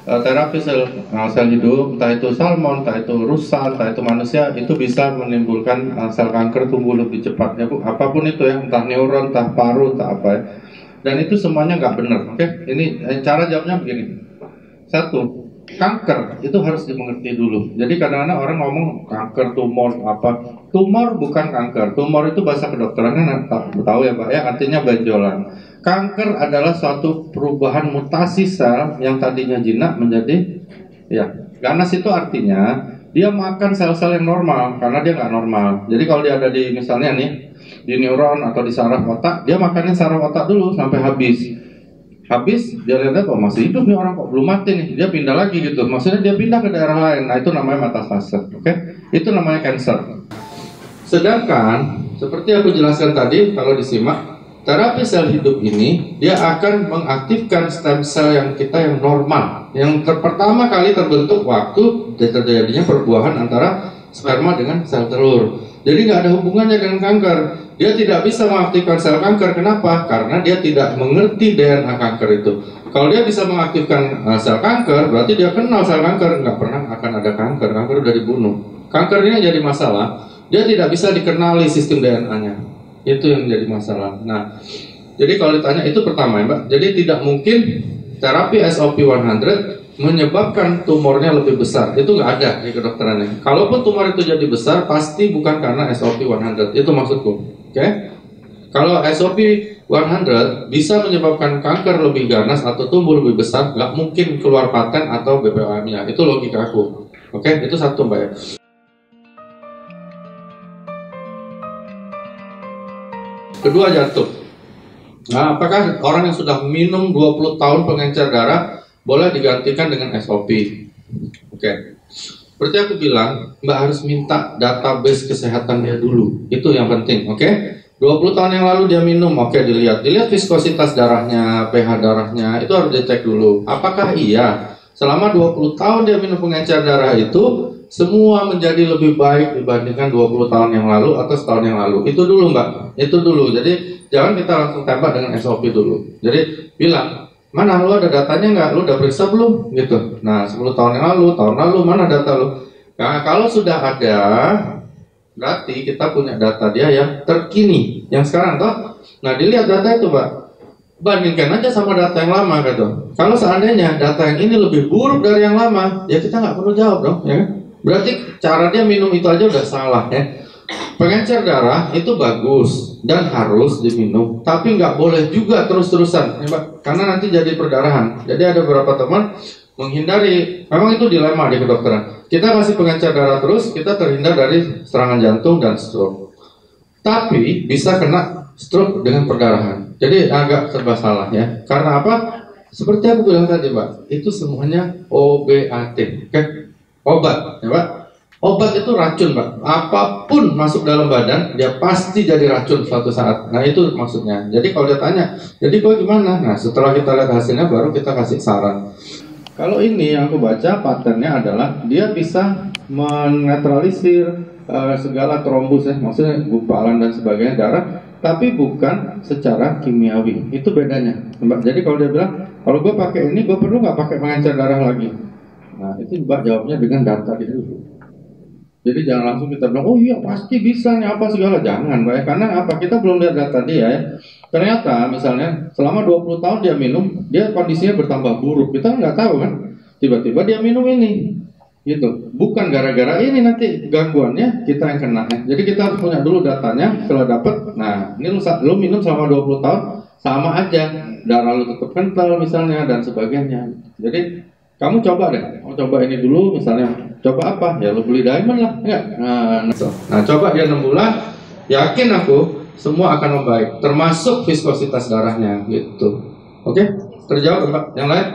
terapi sel hidup, entah itu salmon, entah itu rusa, entah itu manusia, itu bisa menimbulkan sel kanker tumbuh lebih cepat ya Bu. Apapun itu ya, entah neuron, entah paru, entah apa ya. Dan itu semuanya nggak benar. Oke, ini cara jawabnya begini. Satu, kanker itu harus dimengerti dulu. Jadi kadang-kadang orang ngomong kanker, tumor, apa. Tumor bukan kanker. Tumor itu bahasa kedokterannya tahu ya Pak ya, artinya benjolan. Kanker adalah suatu perubahan mutasi sel yang tadinya jinak menjadi ya ganas. Itu artinya dia makan sel-sel yang normal karena dia nggak normal. Jadi kalau dia ada di misalnya nih di neuron atau di saraf otak, dia makannya saraf otak dulu sampai habis. Habis dia lihat kok masih hidup nih orang, kok belum mati nih, dia pindah lagi gitu. Maksudnya dia pindah ke daerah lain. Nah itu namanya metastase. Oke? Itu namanya cancer. Sedangkan seperti aku jelaskan tadi, kalau disimak, terapi sel hidup ini dia akan mengaktifkan stem cell yang kita yang normal, yang pertama kali terbentuk waktu terjadinya perbuahan antara sperma dengan sel telur. Jadi nggak ada hubungannya dengan kanker. Dia tidak bisa mengaktifkan sel kanker. Kenapa? Karena dia tidak mengerti DNA kanker itu. Kalau dia bisa mengaktifkan sel kanker, berarti dia kenal sel kanker. Nggak pernah akan ada kanker. Kanker udah dibunuh. Kanker ini jadi masalah. Dia tidak bisa dikenali sistem DNA-nya. Itu yang jadi masalah. Nah, jadi kalau ditanya itu pertama ya Mbak. Jadi tidak mungkin terapi SOP100 menyebabkan tumornya lebih besar. Itu nggak ada di kedokterannya. Kalaupun tumor itu jadi besar, pasti bukan karena SOP100. Itu maksudku. Oke? Kalau SOP100 bisa menyebabkan kanker lebih ganas atau tumbuh lebih besar, nggak mungkin keluar paten atau BPOM-nya. Itu logika aku. Oke? Itu satu Mbak ya. Kedua, jantung. Nah, apakah orang yang sudah minum 20 tahun pengencer darah boleh digantikan dengan SOP? Oke. Seperti aku bilang, Mbak harus minta database kesehatan dia dulu. Itu yang penting, oke? 20 tahun yang lalu dia minum, oke, dilihat viskositas darahnya, pH darahnya, itu harus dicek dulu. Apakah iya selama 20 tahun dia minum pengencer darah itu semua menjadi lebih baik dibandingkan 20 tahun yang lalu atau setahun yang lalu? Itu dulu Mbak, itu dulu. Jadi jangan kita langsung tembak dengan SOP dulu. Jadi bilang, mana lu ada datanya nggak? Lu udah periksa belum? Gitu. Nah 10 tahun yang lalu, tahun lalu, mana data lu? Nah kalau sudah ada, berarti kita punya data dia yang terkini, yang sekarang toh. Nah dilihat data itu Mbak, bandingkan aja sama data yang lama gitu. Kalau seandainya data yang ini lebih buruk dari yang lama, ya kita nggak perlu jawab dong, ya kan? Berarti cara dia minum itu aja udah salah ya. Pengencer darah itu bagus dan harus diminum, tapi nggak boleh juga terus-terusan, ya, Mbak, karena nanti jadi perdarahan. Jadi ada beberapa teman menghindari, memang itu dilema di kedokteran. Kita kasih pengencer darah terus, kita terhindar dari serangan jantung dan stroke. Tapi bisa kena stroke dengan perdarahan. Jadi agak serba salah ya. Karena apa? Seperti aku bilang tadi Mbak, itu semuanya OBAT, oke? Obat, ya Pak. Obat itu racun, Pak. Apapun masuk dalam badan, dia pasti jadi racun suatu saat. Nah itu maksudnya. Jadi kalau dia tanya, jadi kok gimana? Nah setelah kita lihat hasilnya, baru kita kasih saran. Kalau ini yang aku baca patternnya adalah dia bisa menetralisir segala trombus ya, maksudnya gumpalan dan sebagainya darah, tapi bukan secara kimiawi. Itu bedanya, Mbak. Jadi kalau dia bilang, kalau gue pakai ini, gue perlu nggak pakai pengencer darah lagi? Nah itu Mbak jawabnya dengan data dia dulu. Jadi jangan langsung kita bilang, oh iya pasti bisa nih apa segala. Jangan Mbak, karena apa? Kita belum lihat data dia ya. Ternyata misalnya selama 20 tahun dia minum, dia kondisinya bertambah buruk. Kita nggak tahu kan, tiba-tiba dia minum ini gitu. Bukan gara-gara ini nanti gangguannya kita yang kena ya. Jadi kita harus punya dulu datanya. Setelah dapat, nah ini lu minum selama 20 tahun sama aja, darah lu tetap kental misalnya dan sebagainya. Jadi kamu coba deh, kamu coba ini dulu misalnya. Coba apa? Ya lu beli diamond lah, enggak? Nah coba dia 6 bulan, yakin aku semua akan membaik, termasuk viskositas darahnya gitu. Oke? Terjawab Mbak? Yang lain?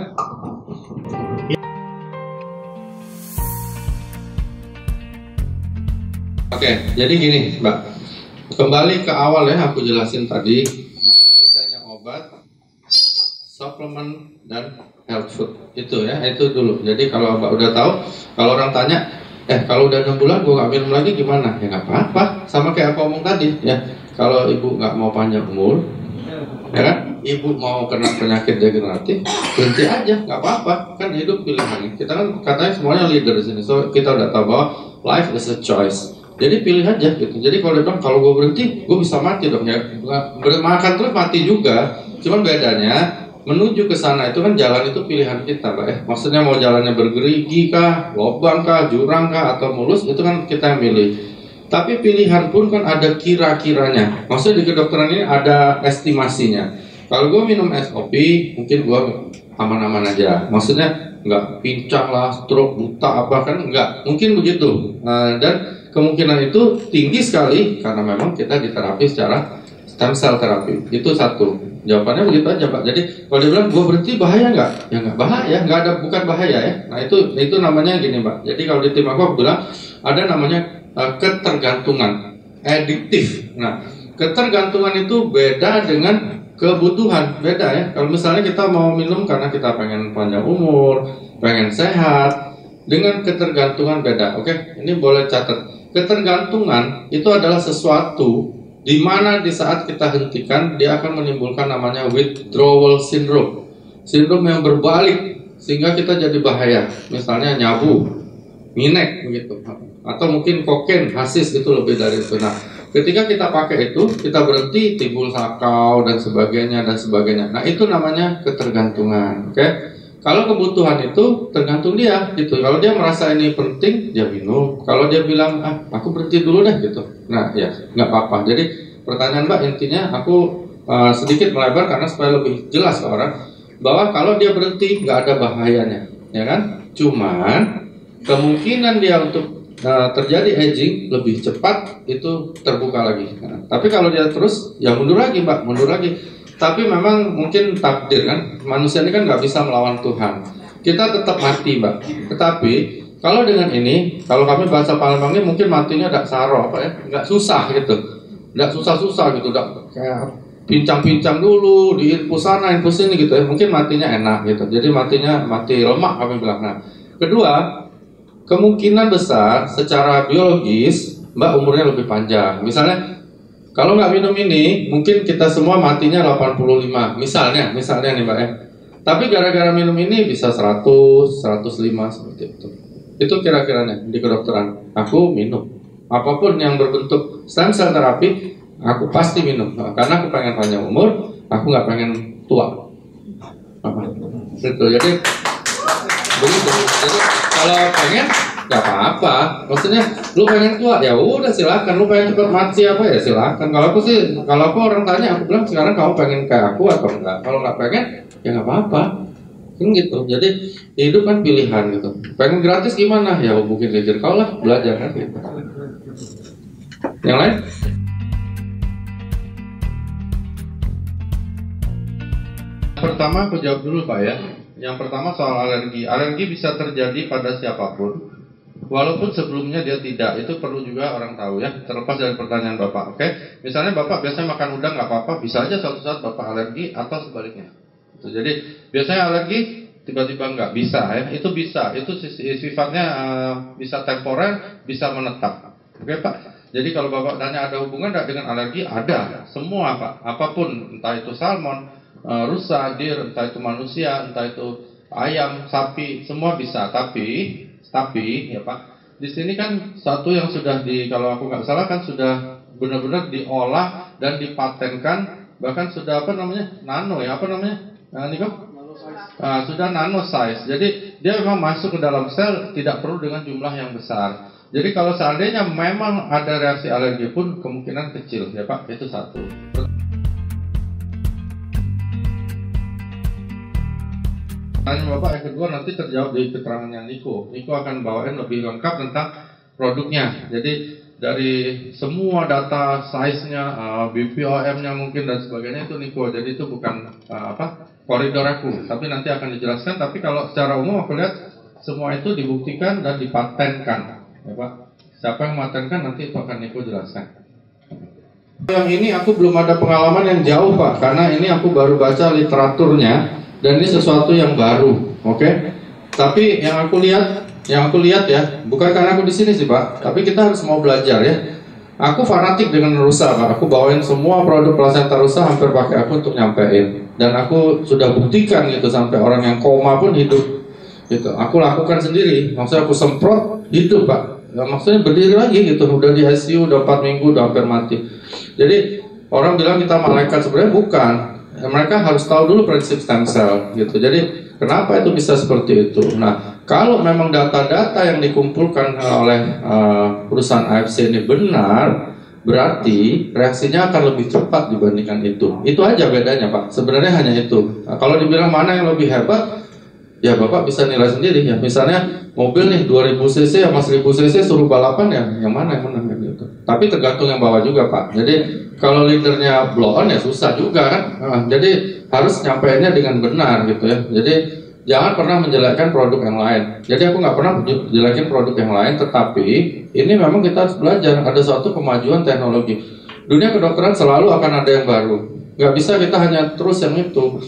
Oke, jadi gini Mbak, kembali ke awal ya, aku jelasin tadi apa bedanya obat, suplemen, dan health food. Itu ya, itu dulu. Jadi kalau Mbak udah tahu, kalau orang tanya, kalau udah 6 bulan gue gak minum lagi gimana? Ya gak apa-apa, sama kayak aku ngomong tadi ya. Kalau ibu gak mau panjang umur, ya kan? ibu mau kena penyakit degeneratif, berhenti aja, nggak apa-apa, kan hidup pilihan. Kita kan katanya semuanya leader di sini, so kita udah tahu bahwa life is a choice. Jadi pilih aja gitu. Jadi kalau dia bilang kalau gue berhenti, gue bisa mati dong ya. Makan terus mati juga. Cuman bedanya menuju ke sana itu kan jalan itu pilihan kita, Pak. Maksudnya mau jalannya bergerigi kah, lubang kah, jurang kah, atau mulus, itu kan kita yang pilih. Tapi pilihan pun kan ada kira-kiranya. Maksudnya di kedokteran ini ada estimasinya. Kalau gue minum SOP, mungkin gue aman-aman aja. Maksudnya nggak pincang lah, stroke, buta apa kan, nggak. Mungkin begitu. Dan kemungkinan itu tinggi sekali karena memang kita diterapi secara stem cell terapi. Itu satu. Jawabannya begitu aja, Pak. Jadi kalau dia bilang gue berhenti bahaya nggak? Ya nggak bahaya, nggak ada, bukan bahaya ya. Nah itu namanya gini, Pak. Jadi kalau di tim aku bilang ada namanya ketergantungan, adiktif. Nah ketergantungan itu beda dengan kebutuhan, beda ya. Kalau misalnya kita mau minum karena kita pengen panjang umur, pengen sehat, dengan ketergantungan beda. Oke, ini boleh catat. Ketergantungan itu adalah sesuatu di mana di saat kita hentikan dia akan menimbulkan namanya withdrawal syndrome, sindrom yang berbalik sehingga kita jadi bahaya. Misalnya nyabu, minek begitu, atau mungkin kokain, hasis, itu lebih dari itu. Nah, ketika kita pakai itu, kita berhenti, timbul sakau dan sebagainya dan sebagainya. Nah, itu namanya ketergantungan. Oke. Kalau kebutuhan itu tergantung dia gitu. Kalau dia merasa ini penting, dia minum. Kalau dia bilang, aku berhenti dulu deh gitu. Nah, ya nggak apa-apa. Jadi pertanyaan Mbak intinya aku sedikit melebar karena supaya lebih jelas ke orang bahwa kalau dia berhenti nggak ada bahayanya, ya kan? Cuman kemungkinan dia untuk terjadi aging lebih cepat itu terbuka lagi. Nah, tapi kalau dia terus, ya mundur lagi, Mbak, mundur lagi. Tapi memang mungkin takdir kan, manusia ini kan nggak bisa melawan Tuhan. Kita tetap mati, Mbak. Tetapi kalau dengan ini, kalau kami bahasa Palembangnya mungkin matinya tidak saro, apa ya, nggak susah gitu, nggak susah-susah gitu, nggak kayak pincang-pincang dulu, diinfus sana, infus ini gitu ya. Mungkin matinya enak gitu. Jadi matinya mati lemak kami bilang. Nah, kedua, kemungkinan besar secara biologis Mbak umurnya lebih panjang. Misalnya kalau nggak minum ini, mungkin kita semua matinya 85, misalnya nih Mbak ya. Tapi gara-gara minum ini bisa 100, 105 seperti itu. Itu kira-kiranya di kedokteran. Aku minum. Apapun yang berbentuk stem cell terapi, aku pasti minum. Karena aku pengen panjang umur, aku nggak pengen tua. Gitu. Jadi begitu. Jadi kalau pengen nggak apa-apa, maksudnya lu pengen tua ya udah silakan, lu pengen cepat mati apa ya silakan. Kalau aku orang tanya, aku bilang sekarang kamu pengen kayak aku atau enggak. Kalau nggak pengen ya nggak apa-apa, kan gitu. Jadi hidup kan pilihan gitu. Pengen gratis gimana ya hubungin leader kau lah, belajar kan gitu. Yang lain? Pertama aku jawab dulu Pak ya. Yang pertama soal alergi. Alergi bisa terjadi pada siapapun, walaupun sebelumnya dia tidak. Itu perlu juga orang tahu ya, terlepas dari pertanyaan Bapak. Oke, misalnya Bapak biasanya makan udang nggak apa-apa, bisa aja suatu saat Bapak alergi atau sebaliknya. Jadi biasanya alergi tiba-tiba nggak bisa ya, itu bisa. Itu sifatnya bisa temporer, bisa menetap. Oke Pak. Jadi kalau Bapak tanya ada hubungan nggak dengan alergi, ada. Semua Pak, apapun, entah itu salmon, rusa, deer, entah itu manusia, entah itu ayam, sapi, semua bisa. Tapi ya Pak, di sini kan satu yang sudah kalau aku nggak salah kan sudah benar-benar diolah dan dipatenkan, bahkan sudah nano ya, Niko? Sudah nano size. Jadi dia memang masuk ke dalam sel, tidak perlu dengan jumlah yang besar. Jadi kalau seandainya memang ada reaksi alergi pun kemungkinan kecil ya Pak, itu satu. Tanya Bapak yang kedua nanti terjawab di keterangannya Niko. Niko akan bawain lebih lengkap tentang produknya. Jadi dari semua data size-nya, BPOM-nya mungkin dan sebagainya itu Niko. Jadi itu bukan koridor aku, tapi nanti akan dijelaskan. Tapi kalau secara umum aku lihat semua itu dibuktikan dan dipatenkan, ya Pak. Siapa yang mematenkan nanti itu akan Niko jelaskan. Yang ini aku belum ada pengalaman yang jauh Pak, karena ini aku baru baca literaturnya. Dan ini sesuatu yang baru, oke? Tapi yang aku lihat ya, bukan karena aku di sini sih Pak, tapi kita harus mau belajar ya. Aku fanatik dengan rusa, Pak. Aku bawain semua produk plasenta rusa hampir pakai aku untuk nyampein. Dan aku sudah buktikan gitu sampai orang yang koma pun hidup. Gitu. Aku lakukan sendiri. Maksudnya aku semprot hidup, Pak. Ya, maksudnya berdiri lagi gitu. Udah di ICU, udah 4 minggu, udah hampir mati. Jadi orang bilang kita malaikat, sebenarnya bukan. Ya, mereka harus tahu dulu prinsip stem cell gitu. Jadi kenapa itu bisa seperti itu? Nah, kalau memang data-data yang dikumpulkan oleh perusahaan AFC ini benar, berarti reaksinya akan lebih cepat dibandingkan itu. Itu aja bedanya, Pak. Sebenarnya hanya itu. Nah, kalau dibilang mana yang lebih hebat, ya Bapak bisa nilai sendiri ya. Misalnya mobil nih 2000 cc sama 1000 cc suruh balapan ya, yang mana yang menang gitu. Tapi tergantung yang bawa juga, Pak. Jadi kalau leadernya blow on ya susah juga kan. Jadi harus nyampeinnya dengan benar gitu ya. Jadi jangan pernah menjelekkan produk yang lain. Jadi aku nggak pernah menjelekin produk yang lain, tetapi ini memang kita harus belajar. Ada suatu kemajuan teknologi. Dunia kedokteran selalu akan ada yang baru. Nggak bisa kita hanya terus yang itu.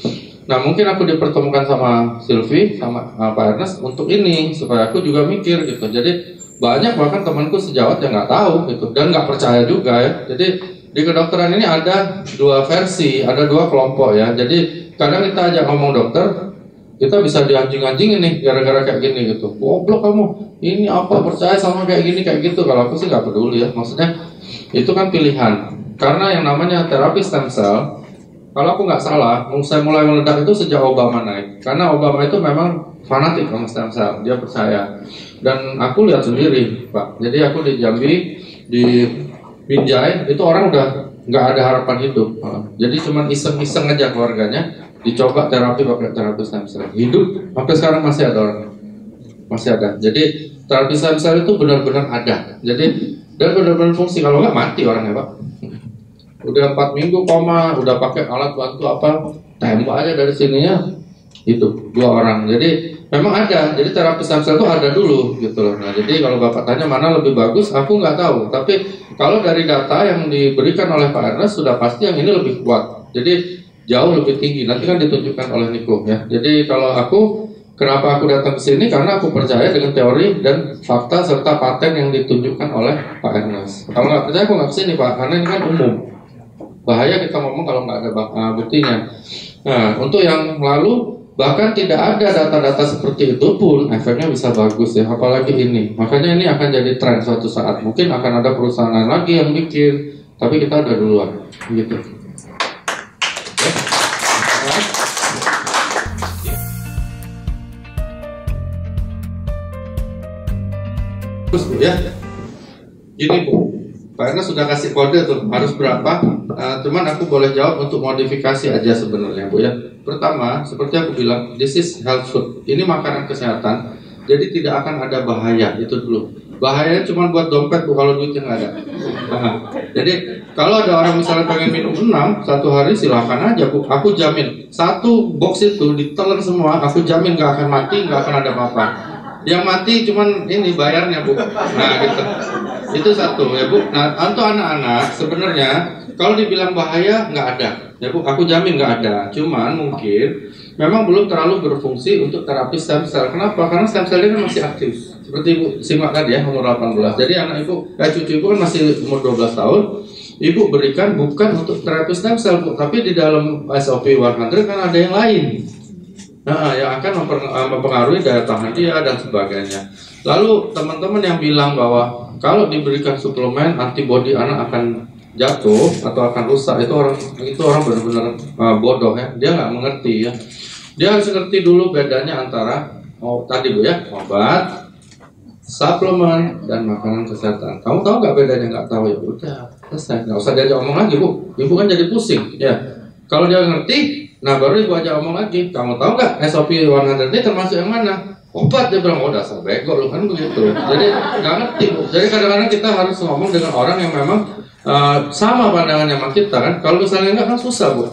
Nah, mungkin aku dipertemukan sama Sylvie, sama Pak Ernest untuk ini, supaya aku juga mikir gitu. Jadi banyak bahkan temanku sejawat yang nggak tahu gitu, dan nggak percaya juga ya. Jadi di kedokteran ini ada dua versi, ada dua kelompok ya. Jadi kadang kita ajak ngomong dokter, kita bisa dianjing-anjingin nih gara-gara kayak gini gitu. Goblok kamu, ini apa percaya sama kayak gini kayak gitu. Kalau aku sih nggak peduli ya. Maksudnya itu kan pilihan. Karena yang namanya terapi stem cell, kalau aku nggak salah, saya mulai meledak itu sejak Obama naik. Karena Obama itu memang fanatik sama stem cell, dia percaya. Dan aku lihat sendiri, Pak. Jadi aku di Jambi, di Binjai, itu orang udah nggak ada harapan hidup. Jadi cuma iseng-iseng aja keluarganya, dicoba terapi pakai terapi stem cell. Hidup, sampai sekarang masih ada orang. Masih ada. Jadi terapi stem cell itu benar-benar ada. Jadi dan benar-benar fungsi. Kalau nggak mati orangnya, Pak. Udah 4 minggu koma, udah pakai alat bantu apa, tembak aja dari sininya, itu 2 orang. Jadi memang ada, jadi terapi stem cell itu ada dulu gitu loh. Nah, jadi kalau Bapak tanya mana lebih bagus, aku nggak tahu. Tapi kalau dari data yang diberikan oleh Pak Ernest sudah pasti yang ini lebih kuat. Jadi jauh lebih tinggi. Nanti kan ditunjukkan oleh Niko ya. Jadi kalau aku, kenapa aku datang ke sini? Karena aku percaya dengan teori dan fakta serta paten yang ditunjukkan oleh Pak Ernest. Kalau nggak percaya aku nggak kesini, Pak, karena ini kan umum. Bahaya kita ngomong kalau nggak ada buktinya. Nah, untuk yang lalu bahkan tidak ada data-data seperti itu pun efeknya bisa bagus ya, apalagi ini. Makanya ini akan jadi tren suatu saat. Mungkin akan ada perusahaan lain lagi yang bikin, tapi kita udah duluan, gitu. Terus Bu ya, gini Bu. Pak Ernest sudah kasih kode tuh harus berapa, cuman aku boleh jawab untuk modifikasi aja sebenarnya Bu ya. Pertama, seperti aku bilang, this is health food. Ini makanan kesehatan, jadi tidak akan ada bahaya, itu dulu. Bahayanya cuma buat dompet Bu kalau duitnya nggak ada. Jadi kalau ada orang misalnya pengen minum 6 satu hari silahkan aja Bu. Aku jamin satu box itu ditelan semua, aku jamin nggak akan mati, nggak akan ada apa-apa. Yang mati cuman ini bayarnya Bu. Nah gitu. Itu satu ya Bu. Nah untuk anak-anak sebenarnya kalau dibilang bahaya nggak ada ya Bu. Aku jamin nggak ada. Cuman mungkin memang belum terlalu berfungsi untuk terapi stem cell. Kenapa? Karena stem cell ini masih aktif. Seperti Ibu simak tadi ya umur 18. Jadi anak Ibu, cucu Ibu kan masih umur 12 tahun. Ibu berikan bukan untuk terapi stem cell Bu, tapi di dalam SOP 100 kan ada yang lain. Nah, yang akan mempengaruhi daya tahan dia dan sebagainya. Lalu teman-teman yang bilang bahwa kalau diberikan suplemen antibodi anak akan jatuh atau akan rusak, itu orang benar-benar bodoh ya. Dia nggak mengerti ya. Dia harus ngerti dulu bedanya antara tadi Bu ya, obat, suplemen dan makanan kesehatan. Kamu tahu nggak bedanya? Nggak tahu ya udah selesai. Nggak usah diajak omong lagi Bu. Ibu kan jadi pusing ya. Kalau dia ngerti, nah baru Ibu aja ngomong lagi, kamu tahu nggak SOP 100 ini termasuk yang mana? Obat. Dia bilang, oh dasar bego lu kan begitu. Jadi nggak ngerti Bu. Jadi kadang-kadang kita harus ngomong dengan orang yang memang sama pandangannya sama kita kan. Kalau misalnya enggak kan susah Bu.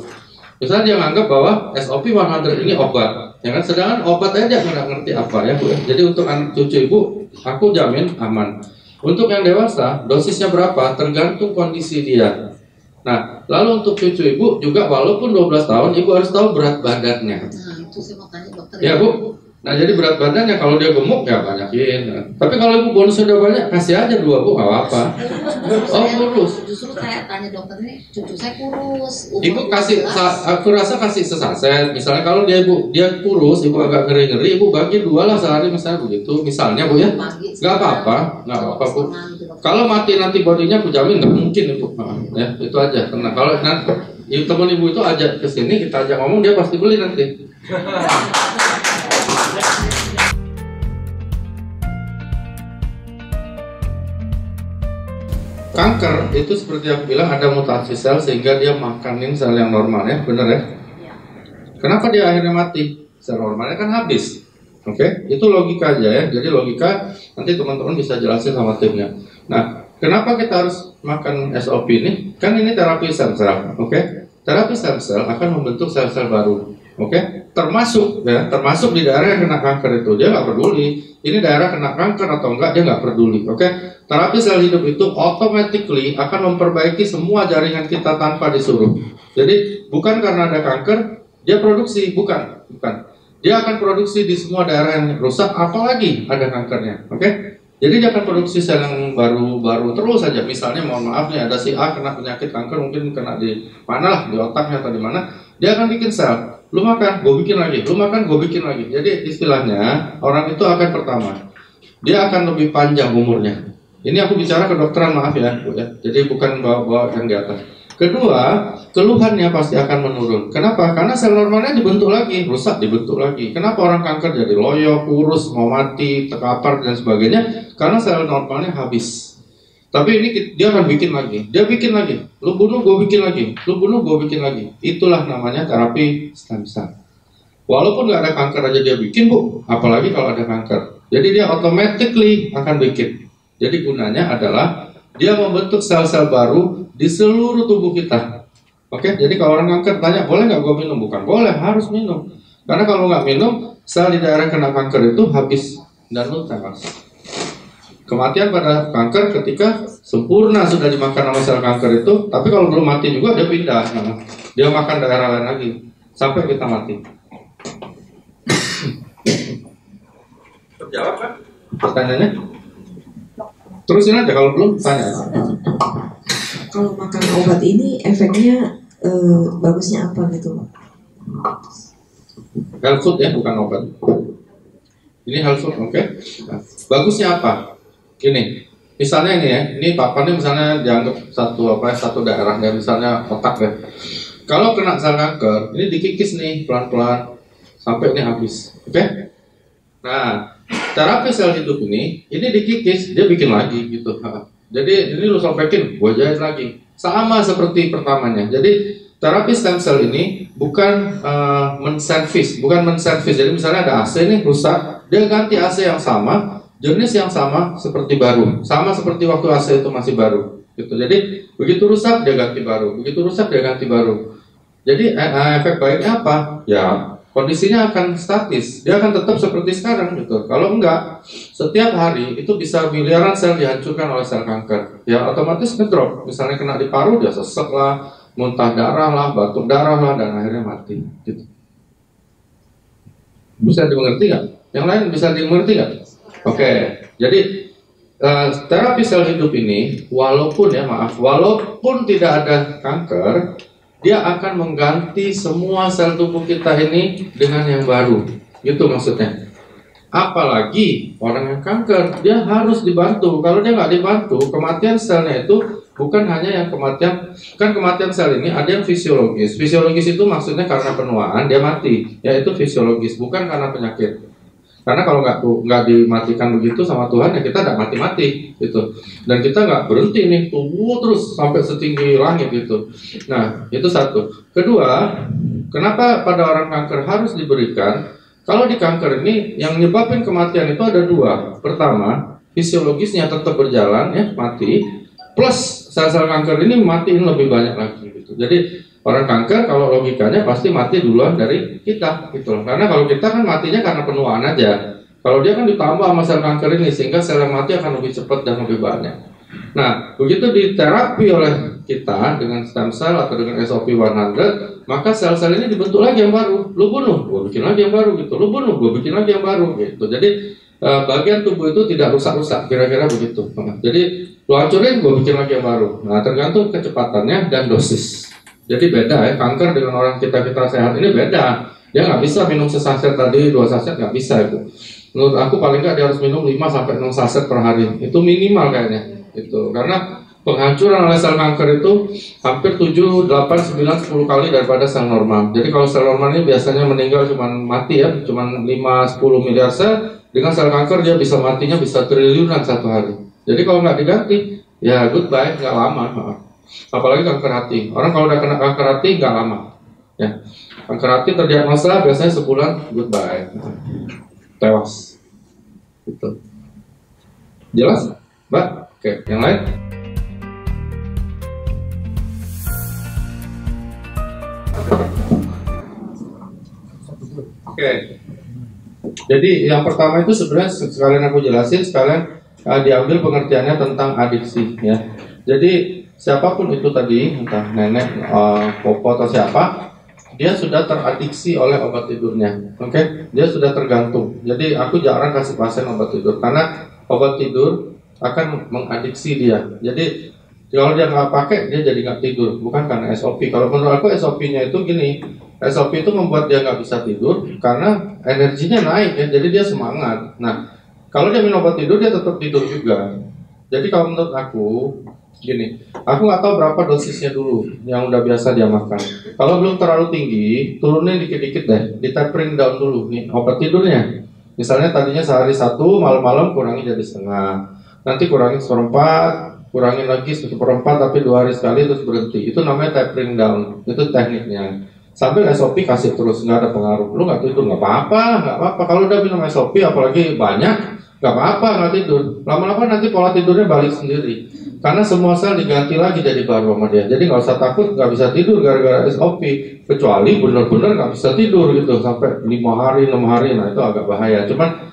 Misalnya dia nganggap bahwa SOP 100 ini obat, ya kan? Sedangkan obat aja nggak ngerti apa ya Bu. Jadi untuk anak cucu Ibu, aku jamin aman. Untuk yang dewasa, dosisnya berapa? Tergantung kondisi dia. Nah, lalu untuk cucu Ibu juga walaupun 12 tahun, Ibu harus tahu berat badannya. Nah, itu saya mau tanya dokter. Ya Bu, Nah jadi berat badannya kalau dia gemuk ya banyakin. Nah, tapi kalau ibu bonus sudah banyak kasih aja 2 bu, nggak apa-apa. Oh kurus. Justru saya tanya dokter ini, cucu saya kurus. Ibu kasih, aku rasa kasih sesaset. Misalnya kalau dia kurus, ibu agak ngeri-ngeri, ibu bagi 2 lah sehari misalnya begitu. Misalnya bu ya, nggak apa-apa, nggak apa-apa bu. Kalau mati nanti bodinya, aku jamin nggak mungkin ibu. Ya itu aja. Karena kalau nanti teman ibu itu ajak ke sini, kita ajak ngomong, dia pasti beli nanti. Kanker itu seperti aku bilang ada mutasi sel sehingga dia makanin sel yang normal ya, benar ya? Kenapa dia akhirnya mati? Sel normalnya kan habis. Oke, itu logika aja ya. Jadi logika nanti teman-teman bisa jelasin sama timnya. Nah, kenapa kita harus makan SOP ini? Kan ini terapi stem cell. Oke, terapi stem cell akan membentuk sel-sel baru. Oke, termasuk di daerah yang kena kanker itu dia nggak peduli. Ini daerah kena kanker atau enggak dia nggak peduli. Oke, terapi sel hidup itu automatically akan memperbaiki semua jaringan kita tanpa disuruh. Jadi bukan karena ada kanker dia produksi, bukan. Dia akan produksi di semua daerah yang rusak, apalagi ada kankernya. Oke, jadi dia akan produksi sel yang baru terus saja. Misalnya mohon maaf nih ada si A kena penyakit kanker, mungkin kena di mana lah, di otaknya atau di mana, dia akan bikin sel. Lu makan, gue bikin lagi. Lu makan, gue bikin lagi. Jadi istilahnya orang itu akan pertama, dia akan lebih panjang umurnya. Ini aku bicara kedokteran, maaf ya, Bu ya. Jadi bukan bawa yang di atas. Kedua, keluhannya pasti akan menurun. Kenapa? Karena sel normalnya dibentuk lagi, rusak dibentuk lagi. Kenapa orang kanker jadi loyo, kurus, mau mati, terkapar dan sebagainya? Karena sel normalnya habis. Tapi ini dia akan bikin lagi. Dia bikin lagi. Lu bunuh, gue bikin lagi. Lu bunuh, gue bikin lagi. Itulah namanya terapi stem cell. Walaupun nggak ada kanker aja dia bikin, Bu. Apalagi kalau ada kanker. Jadi dia automatically akan bikin. Jadi gunanya adalah dia membentuk sel-sel baru di seluruh tubuh kita. Oke, jadi kalau orang kanker tanya, boleh nggak gue minum? Bukan boleh, harus minum. Karena kalau nggak minum, sel di daerah kena kanker itu habis dan lu tewas. Kematian pada kanker ketika sempurna sudah dimakan sama sel kanker itu, tapi kalau belum mati juga dia pindah, dia makan daerah lain lagi sampai kita mati. Terjawab kan? Pertanyaannya? Terusin aja kalau belum tanya. Kalau makan obat ini efeknya bagusnya apa gitu? Health food ya, bukan obat. Ini health food, oke? Nah, bagusnya apa? Gini, misalnya ini ya, ini papan ini misalnya dianggap satu daerah ya, misalnya otak ya. Kalau kena sel kanker, ini dikikis nih pelan-pelan sampai ini habis, oke? Nah, terapi sel hidup ini dikikis, dia bikin lagi gitu. Jadi ini lu sopekin, gua jahit lagi, sama seperti pertamanya. Jadi terapi stem cell ini bukan menservis. Jadi misalnya ada AC nih rusak, dia ganti AC yang sama. Jenis yang sama seperti baru, sama seperti waktu AC itu masih baru, gitu. Jadi begitu rusak dia ganti baru, begitu rusak dia ganti baru. Jadi efek baiknya apa? Ya kondisinya akan statis, dia akan tetap seperti sekarang, gitu. Kalau enggak, setiap hari itu bisa miliaran sel dihancurkan oleh sel kanker. Ya otomatis ngedrop. Misalnya kena di paru dia sesek lah, muntah darah lah, batuk darah lah, dan akhirnya mati. Gitu. Bisa dimengerti nggak? Yang lain bisa dimengerti nggak? Oke, jadi terapi sel hidup ini walaupun tidak ada kanker, dia akan mengganti semua sel tubuh kita ini dengan yang baru, gitu maksudnya. Apalagi orang yang kanker, dia harus dibantu. Kalau dia nggak dibantu, kematian selnya itu bukan hanya yang kematian, kan kematian sel ini ada yang fisiologis. Fisiologis itu maksudnya karena penuaan dia mati, yaitu fisiologis, bukan karena penyakit. Karena kalau nggak dimatikan begitu sama Tuhan ya kita nggak mati-mati gitu, dan kita nggak berhenti nih tumbuh terus sampai setinggi langit gitu. Nah itu satu. Kedua, kenapa pada orang kanker harus diberikan? Kalau di kanker ini yang menyebabkan kematian itu ada 2. Pertama, fisiologisnya tetap berjalan ya mati, plus sel-sel kanker ini matiin lebih banyak lagi gitu. Jadi orang kanker kalau logikanya pasti mati duluan dari kita gitu loh. Karena kalau kita kan matinya karena penuaan aja. Kalau dia kan ditambah sama sel kanker ini sehingga sel yang mati akan lebih cepat dan lebih banyak. Nah, begitu diterapi oleh kita dengan stem cell atau dengan SOP 100, maka sel-sel ini dibentuk lagi yang baru. Lu bunuh, gue bikin lagi yang baru gitu. Lu bunuh, gue bikin lagi yang baru gitu. Jadi bagian tubuh itu tidak rusak-rusak, kira-kira begitu. Jadi lu hancurin, gue bikin lagi yang baru. Nah, tergantung kecepatannya dan dosis. Jadi beda ya, kanker dengan orang kita sehat ini beda. Dia nggak bisa minum sesaset tadi, 2 saset nggak bisa itu. Menurut aku paling nggak dia harus minum 5-6 saset per hari. Itu minimal kayaknya. Itu karena penghancuran oleh sel kanker itu hampir 7, 8, 9, 10 kali daripada sel normal. Jadi kalau sel normal ini biasanya meninggal cuma mati ya, cuma 5, 10 miliar sel. Dengan sel kanker dia bisa matinya bisa triliunan satu hari. Jadi kalau nggak diganti, ya goodbye, nggak lama. Apalagi kanker hati. Orang kalau udah kena kanker hati nggak lama. Ya, kanker hati terdiagnosa biasanya sebulan goodbye, tewas. Gitu. Jelas, Mbak? Oke, yang lain? Oke. Jadi yang pertama itu sebenarnya sekalian aku jelasin, sekalian diambil pengertiannya tentang adiksi ya. Jadi siapapun itu tadi, entah nenek, popo atau siapa, dia sudah teradiksi oleh obat tidurnya. Oke? Dia sudah tergantung. Jadi aku jarang kasih pasien obat tidur karena obat tidur akan mengadiksi dia. Jadi kalau dia nggak pakai, dia jadi nggak tidur. Bukan karena SOP. Kalau menurut aku SOP-nya itu gini, SOP itu membuat dia nggak bisa tidur karena energinya naik ya. Jadi dia semangat. Nah, kalau dia minum obat tidur, dia tetap tidur juga. Jadi kalau menurut aku gini, aku nggak tahu berapa dosisnya dulu yang udah biasa dia makan. Kalau belum terlalu tinggi, turunin dikit-dikit deh, di tapering down dulu nih obat tidurnya. Misalnya tadinya sehari 1, malam-malam kurangi jadi setengah. Nanti kurangin 1/4, kurangin lagi 1/4, tapi 2 hari sekali terus berhenti. Itu namanya tapering down. Itu tekniknya. Sambil SOP kasih terus, nggak ada pengaruh. Lu nggak tidur nggak apa-apa. Kalau udah minum SOP apalagi banyak, nggak apa-apa nggak tidur. Lama-lama nanti pola tidurnya balik sendiri. Karena semua sel diganti lagi jadi baru sama dia. Jadi nggak usah takut nggak bisa tidur gara-gara SOP. Kecuali benar-benar nggak bisa tidur gitu sampai 5 hari, 6 hari. Nah itu agak bahaya. Cuman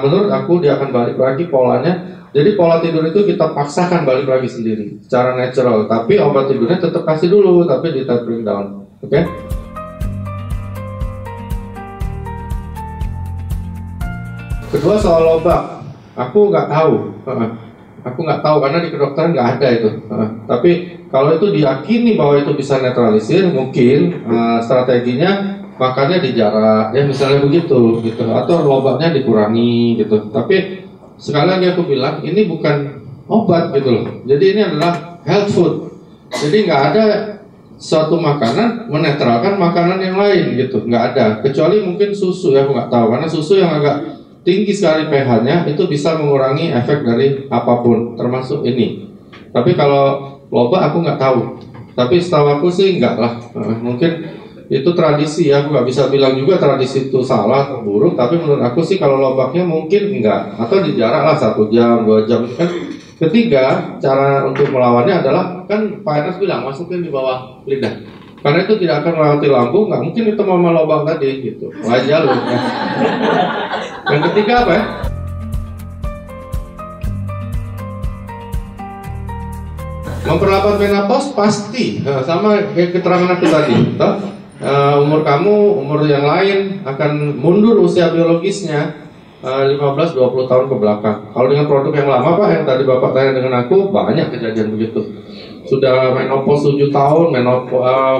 menurut aku dia akan balik lagi polanya. Jadi pola tidur itu kita paksakan balik lagi sendiri secara natural. Tapi obat tidurnya tetap kasih dulu, tapi di tapering down. Oke? Kedua soal lobak, aku nggak tahu. Aku nggak tahu karena di kedokteran nggak ada itu. Tapi kalau itu diyakini bahwa itu bisa netralisir, mungkin strateginya makannya dijarak, ya misalnya begitu, gitu. Atau lobaknya dikurangi, gitu. Tapi sekali lagi aku bilang ini bukan obat gitu loh. Jadi ini adalah health food. Jadi nggak ada suatu makanan menetralkan makanan yang lain gitu, nggak ada. Kecuali mungkin susu ya, aku nggak tahu karena susu yang agak tinggi sekali pH-nya itu bisa mengurangi efek dari apapun, termasuk ini. Tapi kalau lobak aku nggak tahu. Tapi setahu aku sih nggak lah. Mungkin itu tradisi ya, aku nggak bisa bilang juga tradisi itu salah atau buruk. Tapi menurut aku sih kalau lobaknya mungkin enggak, atau dijarak lah 1 jam, 2 jam kan. Ketiga, cara untuk melawannya adalah kan Pak Enes bilang masukin di bawah lidah. Karena itu tidak akan melewati lambung, nggak mungkin itu mau lobak tadi gitu. Wajar loh. Yang ketiga apa ya? Memperlambat menopause pasti, sama kayak keterangan aku tadi. Umur kamu, umur yang lain akan mundur usia biologisnya 15-20 tahun ke belakang. Kalau dengan produk yang lama Pak, yang tadi Bapak tanya dengan aku, banyak kejadian begitu. Sudah menopause 7 tahun,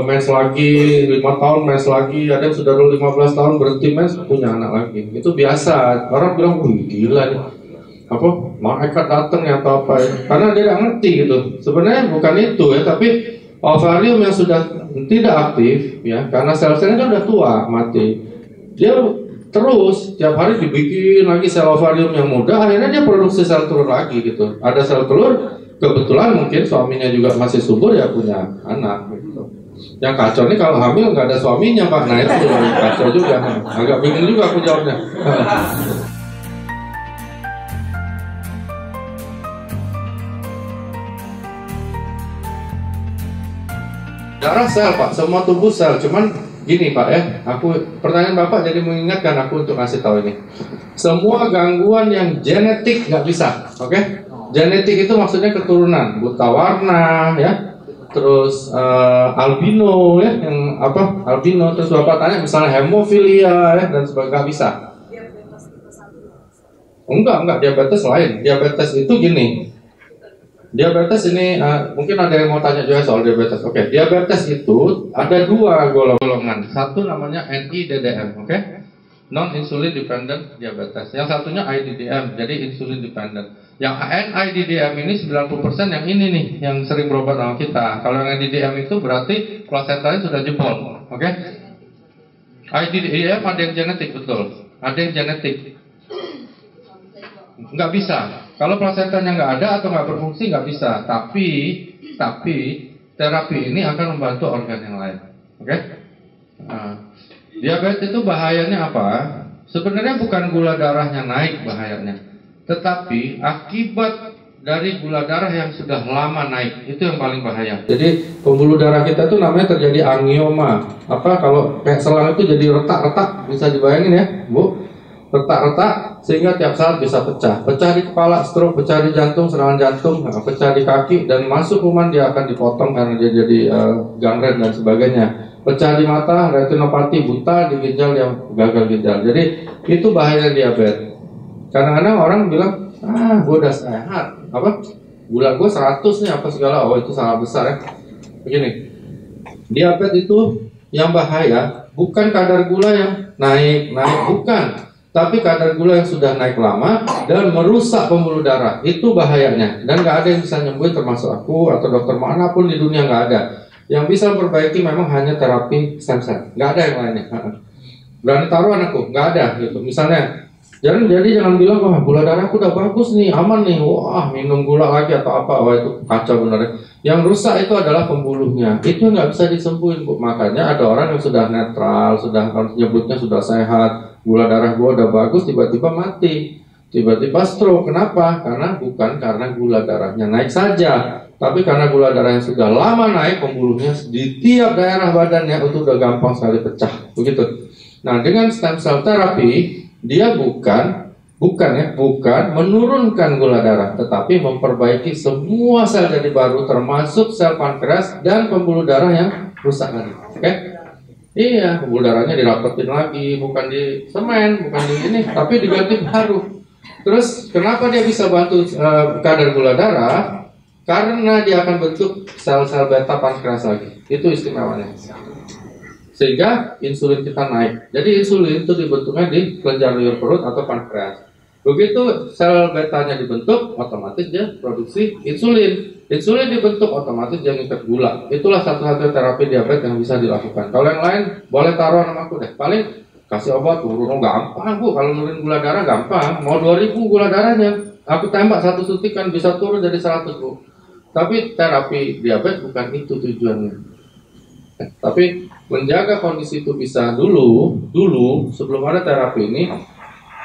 mens lagi 5 tahun, mens lagi, ada yang sudah 15 tahun berhenti mens, punya anak lagi. Itu biasa. Orang bilang, wih gila nih. Apa, malaikat datang ya atau apa ya. Karena dia nggak ngerti gitu. Sebenarnya bukan itu ya, tapi ovarium yang sudah tidak aktif ya, karena sel-selnya kan udah tua, mati. Dia terus tiap hari dibikin lagi sel ovarium yang muda, akhirnya dia produksi sel telur lagi gitu. Ada sel telur, kebetulan mungkin suaminya juga masih subur ya punya anak gitu. Yang kacau nih kalau hamil nggak ada suaminya Pak, nah itu kacau juga. Agak bingung juga aku jawabnya. Darah sel Pak, semua tubuh sel. Cuman gini Pak ya, pertanyaan Bapak jadi mengingatkan aku untuk kasih tahu ini. Semua gangguan yang genetik nggak bisa, oke? Genetik itu maksudnya keturunan, buta warna ya, terus albino ya, yang apa albino, terus bapak tanya misalnya hemofilia ya dan sebagainya, nggak bisa. Enggak, diabetes lain. Diabetes itu gini. Diabetes ini mungkin ada yang mau tanya juga soal diabetes. Oke, diabetes itu ada dua golongan. Satu namanya NIDDM, oke? Non insulin dependent diabetes. Yang satunya IDDM, jadi insulin dependent. Yang NIDDM ini 90% yang ini nih, yang sering berobat sama kita. Kalau yang NIDDM itu berarti plasentanya sudah jebol, oke? IDDM ada yang genetik, betul. Ada yang genetik. Nggak bisa. Kalau plasentanya nggak ada atau nggak berfungsi nggak bisa. Tapi terapi ini akan membantu organ yang lain. Oke? Diabetes itu bahayanya apa? Sebenarnya bukan gula darahnya naik bahayanya, tetapi akibat dari gula darah yang sudah lama naik itu yang paling bahaya. Jadi pembuluh darah kita itu namanya terjadi angioma. Apa kalau kayak selang itu jadi retak-retak, bisa dibayangin ya, Bu? Retak-retak sehingga tiap saat bisa pecah di kepala, stroke, pecah di jantung, serangan jantung, pecah di kaki, dan masuk kuman dia akan dipotong karena dia jadi gangren dan sebagainya. Pecah di mata, retinopati, buta di ginjal yang gagal ginjal. Jadi itu bahaya diabetes. Kadang-kadang orang bilang, gue udah sehat, apa gula gue 100 nih apa segala, oh itu salah besar ya. Begini, diabetes itu yang bahaya bukan kadar gula yang naik, bukan. Tapi kadar gula yang sudah naik lama dan merusak pembuluh darah, itu bahayanya. Dan nggak ada yang bisa nyembuhin, termasuk aku atau dokter manapun di dunia, nggak ada. Yang bisa memperbaiki memang hanya terapi stem cell, nggak ada yang lainnya. Berani taruh anakku, nggak ada gitu. Misalnya, jadi jangan bilang, wah gula darahku udah bagus nih, aman nih, wah minum gula lagi atau apa, wah itu kacau benar. Yang rusak itu adalah pembuluhnya, itu nggak bisa disembuhin, Bu. Makanya ada orang yang sudah netral, sudah nyebutnya sudah sehat, gula darah gua udah bagus, tiba-tiba mati, tiba-tiba stroke. Kenapa? Karena bukan karena gula darahnya naik saja, tapi karena gula darah yang sudah lama naik, pembuluhnya di tiap daerah badannya itu udah gampang sekali pecah, begitu. Nah, dengan stem cell terapi, dia bukan menurunkan gula darah, tetapi memperbaiki semua sel jadi baru, termasuk sel pankreas dan pembuluh darah yang rusak tadi. Oke? Iya, pembuluh darahnya dirapetin lagi, bukan di semen, bukan di ini, tapi diganti baru. Terus kenapa dia bisa bantu kadar gula darah? Karena dia akan bentuk sel-sel beta pankreas lagi. Itu istimewanya. Sehingga insulin kita naik. Jadi insulin itu dibentuknya di kelenjar liur perut atau pankreas. Begitu sel betanya dibentuk, otomatis dia produksi insulin. Insulin dibentuk, otomatis dia ngikat gula. Itulah satu-satunya terapi diabetes yang bisa dilakukan. Kalau yang lain, boleh taruh nama aku deh. Paling kasih obat turun, gampang Bu. Kalau nurunin gula darah gampang. Mau 2000 gula darahnya, aku tembak satu suntikan bisa turun jadi 100 Bu. Tapi terapi diabetes bukan itu tujuannya. Tapi menjaga kondisi itu bisa dulu sebelum ada terapi ini.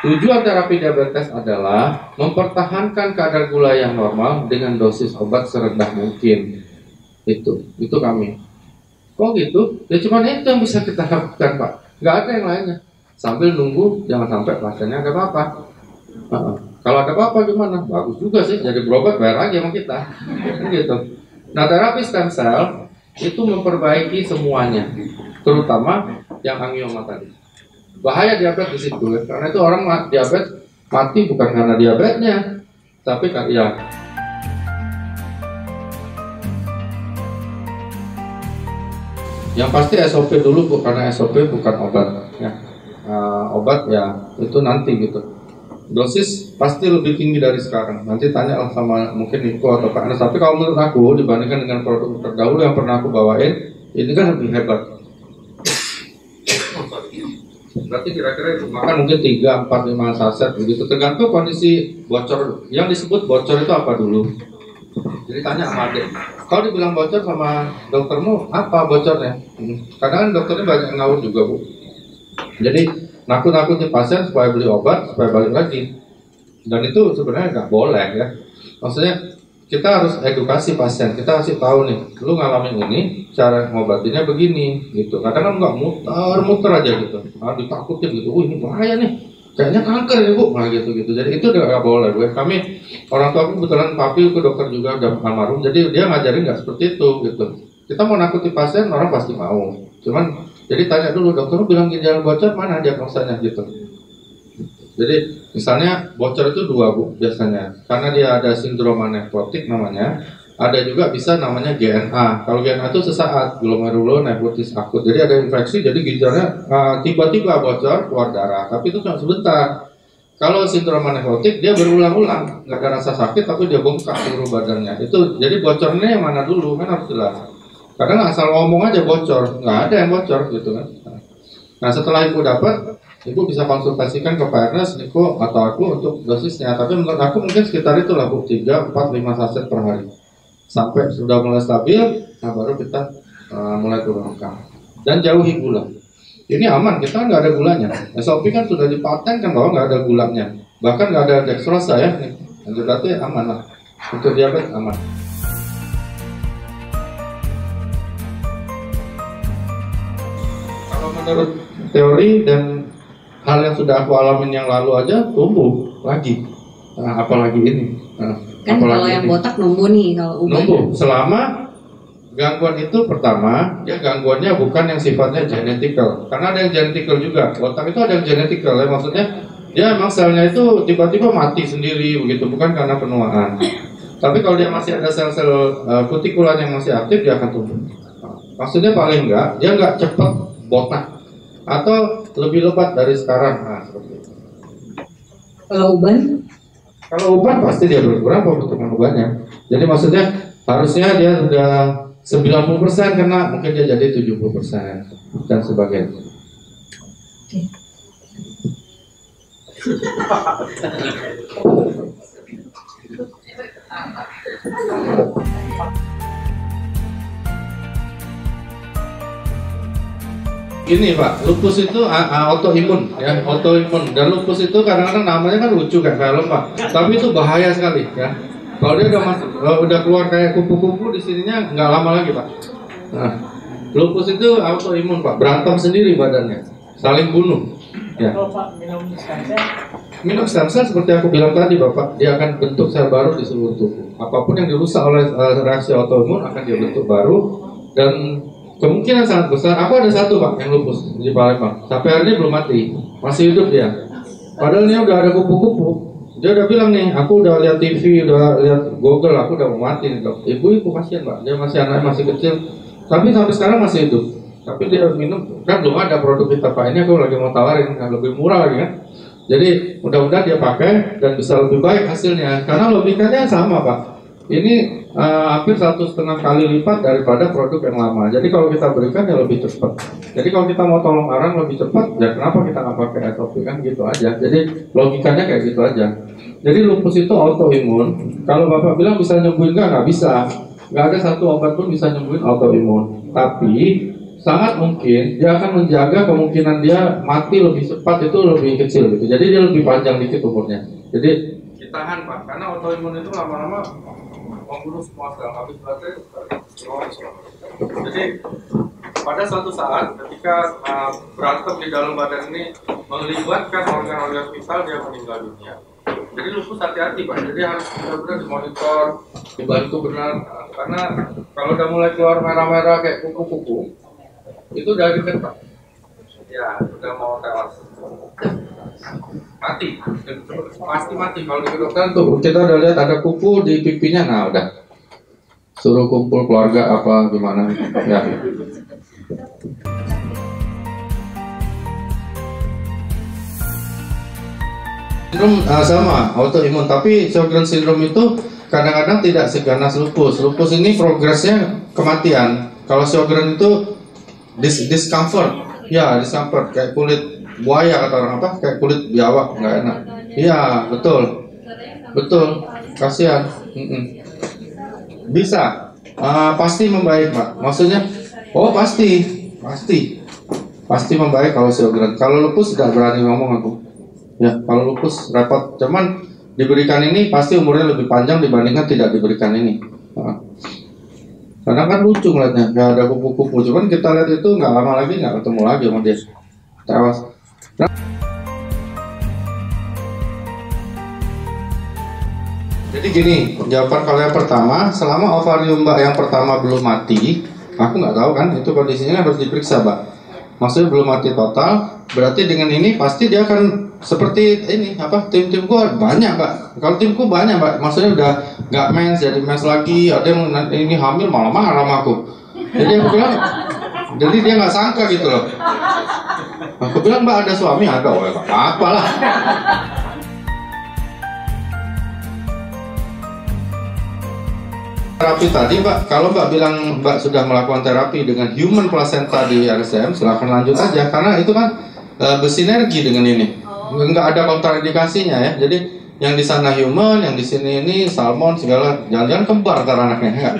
Tujuan terapi diabetes adalah mempertahankan kadar gula yang normal dengan dosis obat serendah mungkin. Itu kami. Kok gitu? Ya cuma itu yang bisa kita lakukan, Pak. Nggak ada yang lainnya. Sambil nunggu jangan sampai pasiennya ada apa-apa. Kalau ada apa-apa gimana? Bagus juga sih, jadi berobat bayar lagi sama kita. Gitu. Nah, terapi stem cell itu memperbaiki semuanya, terutama yang angioma tadi. Bahaya diabetes di situ, ya. Karena itu orang diabetes mati bukan karena diabetesnya, tapi kan ya. Yang pasti SOP dulu, karena SOP bukan obat. Ya. Obat ya itu nanti gitu. Dosis pasti lebih tinggi dari sekarang. Nanti tanya sama mungkin Niko atau Pak Anas. Tapi kalau menurut aku dibandingkan dengan produk terdahulu yang pernah aku bawain, ini kan lebih hebat. Berarti kira-kira itu makan mungkin 3, 4, 5 saset begitu. Tergantung kondisi bocor. Yang disebut bocor itu apa dulu? Jadi tanya sama adik. Kalau dibilang bocor sama doktermu, apa bocornya? Kadang-kadang dokternya banyak yang ngawur juga, Bu. Jadi nakut-nakutin pasien supaya beli obat, supaya balik lagi. Dan itu sebenarnya nggak boleh ya. Maksudnya kita harus edukasi pasien. Kita kasih tahu nih, lu ngalamin ini, cara ngobatinnya begini, gitu. Kadang-kadang nggak muter-muter aja gitu. Ditakutin gitu. Ini bahaya nih. kayaknya kanker ya bu, nah gitu. Jadi itu udah nggak boleh. Kami orang tua aku kebetulan papi itu dokter juga udah almarhum, jadi dia ngajarin nggak seperti itu gitu. Kita mau nakuti pasien orang pasti mau, cuman jadi tanya dulu dokter bilang ginjal bocor mana diagnosanya gitu. Jadi misalnya bocor itu dua bu biasanya, karena dia ada sindrom nefrotik namanya. Ada juga bisa namanya GNA. Kalau GNA itu sesaat, glomerulonefritis akut. Jadi ada infeksi, jadi ginjalnya tiba-tiba bocor, keluar darah. Tapi itu cuma sebentar. Kalau sindrom nefrotik dia berulang-ulang, nggak ada rasa sakit, tapi dia bengkak seluruh badannya. Itu jadi bocornya yang mana dulu kan harus jelas. Kadang asal ngomong aja bocor, nggak ada yang bocor gitu kan. Nah setelah ibu dapat, ibu bisa konsultasikan ke Pak Ernest, Niko atau aku untuk dosisnya. Tapi menurut aku mungkin sekitar itulah bu, 3, 4, 5 saset per hari. Sampai sudah mulai stabil, nah baru kita mulai turunkan. Dan jauhi gula. Ini aman, kita kan nggak ada gulanya. SOP kan sudah dipatenkan bahwa nggak ada gulanya. Bahkan nggak ada dextrosa ya. Itu berarti aman lah. Untuk diabetes aman. Kalau menurut teori dan hal yang sudah aku alamin yang lalu aja tumbuh lagi. Nah, apalagi ini. Kan kalau yang botak numbuh nih, kalau uban numbuh selama gangguan itu pertama ya gangguannya bukan yang sifatnya genetikal, karena ada yang genetikal juga. Botak itu ada yang genetikal ya, maksudnya dia emang selnya itu tiba-tiba mati sendiri begitu, bukan karena penuaan. Tapi kalau dia masih ada sel-sel kutikulan yang masih aktif, dia akan tumbuh. Maksudnya paling enggak dia enggak cepat botak atau lebih lebat dari sekarang. Nah, seperti itu. kalau uban Kalau uban pasti dia berkurang pembentukan ubannya. Jadi maksudnya harusnya dia sudah 90% kena, mungkin dia jadi 70% dan sebagainya. Gini Pak, lupus itu autoimun ya, autoimun. Dan lupus itu kadang-kadang namanya kan lucu kayak film Pak, tapi itu bahaya sekali ya. Kalau dia udah keluar kayak kupu-kupu di sininya nggak lama lagi Pak. Nah, lupus itu autoimun Pak, berantem sendiri badannya, saling bunuh. Ya. Minum stem cell seperti aku bilang tadi Bapak, dia akan bentuk sel baru di seluruh tubuh. Apapun yang dirusak oleh reaksi autoimun akan dia bentuk baru, dan kemungkinan sangat besar. Aku ada satu Pak yang lupus di Palembang, sampai hari ini belum mati, masih hidup dia. Padahal ini udah ada kupu-kupu. Dia udah bilang nih, aku udah lihat TV, udah lihat Google, aku udah mau mati nih dok. Ibu kasihan Pak, dia masih anak masih kecil, tapi sampai sekarang masih hidup. Tapi dia minum, kan belum ada produk kita Pak. Ini aku lagi mau tawarin, yang lebih murah lagi kan. Jadi mudah-mudahan dia pakai dan bisa lebih baik hasilnya. Karena logikanya sama Pak. Ini hampir 1,5 kali lipat daripada produk yang lama. Jadi kalau kita berikan ya lebih cepat. Jadi kalau kita mau tolong orang lebih cepat, ya kenapa kita nggak pakai SOP kan gitu aja. Jadi logikanya kayak gitu aja. Jadi lupus itu autoimun. Kalau Bapak bilang bisa nyembuhin nggak bisa. Nggak ada satu obat pun bisa nyembuhin autoimun. Tapi sangat mungkin dia akan menjaga kemungkinan dia mati lebih cepat itu lebih kecil gitu. Jadi dia lebih panjang dikit umurnya. Jadi ditahan Pak, karena autoimun itu lama-lama membunuh semua sel, habis baterai. Jadi pada suatu saat ketika berantem di dalam badan ini melibatkan organ-organ vital, dia meninggal dunia. Jadi lupus hati-hati Pak, jadi harus benar-benar dimonitor, dibantu benar, karena kalau udah mulai keluar merah-merah kayak kuku-kuku, itu udah deket Pak. Ya, udah mau tewas. Mati, pasti mati. Kalau di kedokteran tuh kita udah lihat ada kuku di pipinya, nah udah suruh kumpul keluarga apa gimana ya. Sindrom sama autoimun, tapi Sjogren syndrome itu kadang-kadang tidak seganas lupus. Lupus ini progresnya kematian. Kalau Sjogren itu discomfort, ya discomfort kayak kulit buaya kata orang apa, kayak kulit biawak nggak enak. Iya betul, betul, kasihan. Bisa, pasti membaik Pak. Maksudnya, oh pasti membaik kalau Sjogren. Kalau lupus tidak berani ngomong aku. Ya, kalau lupus repot. Cuman diberikan ini pasti umurnya lebih panjang dibandingkan tidak diberikan ini. Karena kan lucu ngeliatnya, nggak ada kupu-kupu. Cuman kita lihat itu nggak lama lagi nggak ketemu lagi sama dia, tewas. Jadi gini, jawaban kalau yang pertama, selama ovarium Mbak yang pertama belum mati, aku nggak tahu kan, itu kondisinya harus diperiksa Mbak. Maksudnya belum mati total, berarti dengan ini pasti dia akan seperti ini apa? Tim-timku banyak Mbak. Kalau timku banyak Mbak, maksudnya udah nggak mens jadi mens lagi, ada yang ini hamil malah marah sama aku. Jadi aku bilang, jadi dia nggak sangka gitu loh. Aku bilang Mbak ada suami, ada, oh ya apa lah. Terapi tadi Mbak, kalau Mbak bilang Mbak sudah melakukan terapi dengan human placenta di RSM, silahkan lanjut aja karena itu kan bersinergi dengan ini, nggak ada kontraindikasinya ya. Jadi yang di sana human, yang di sini ini salmon segala, jangan-jangan kembar ntar anaknya enggak?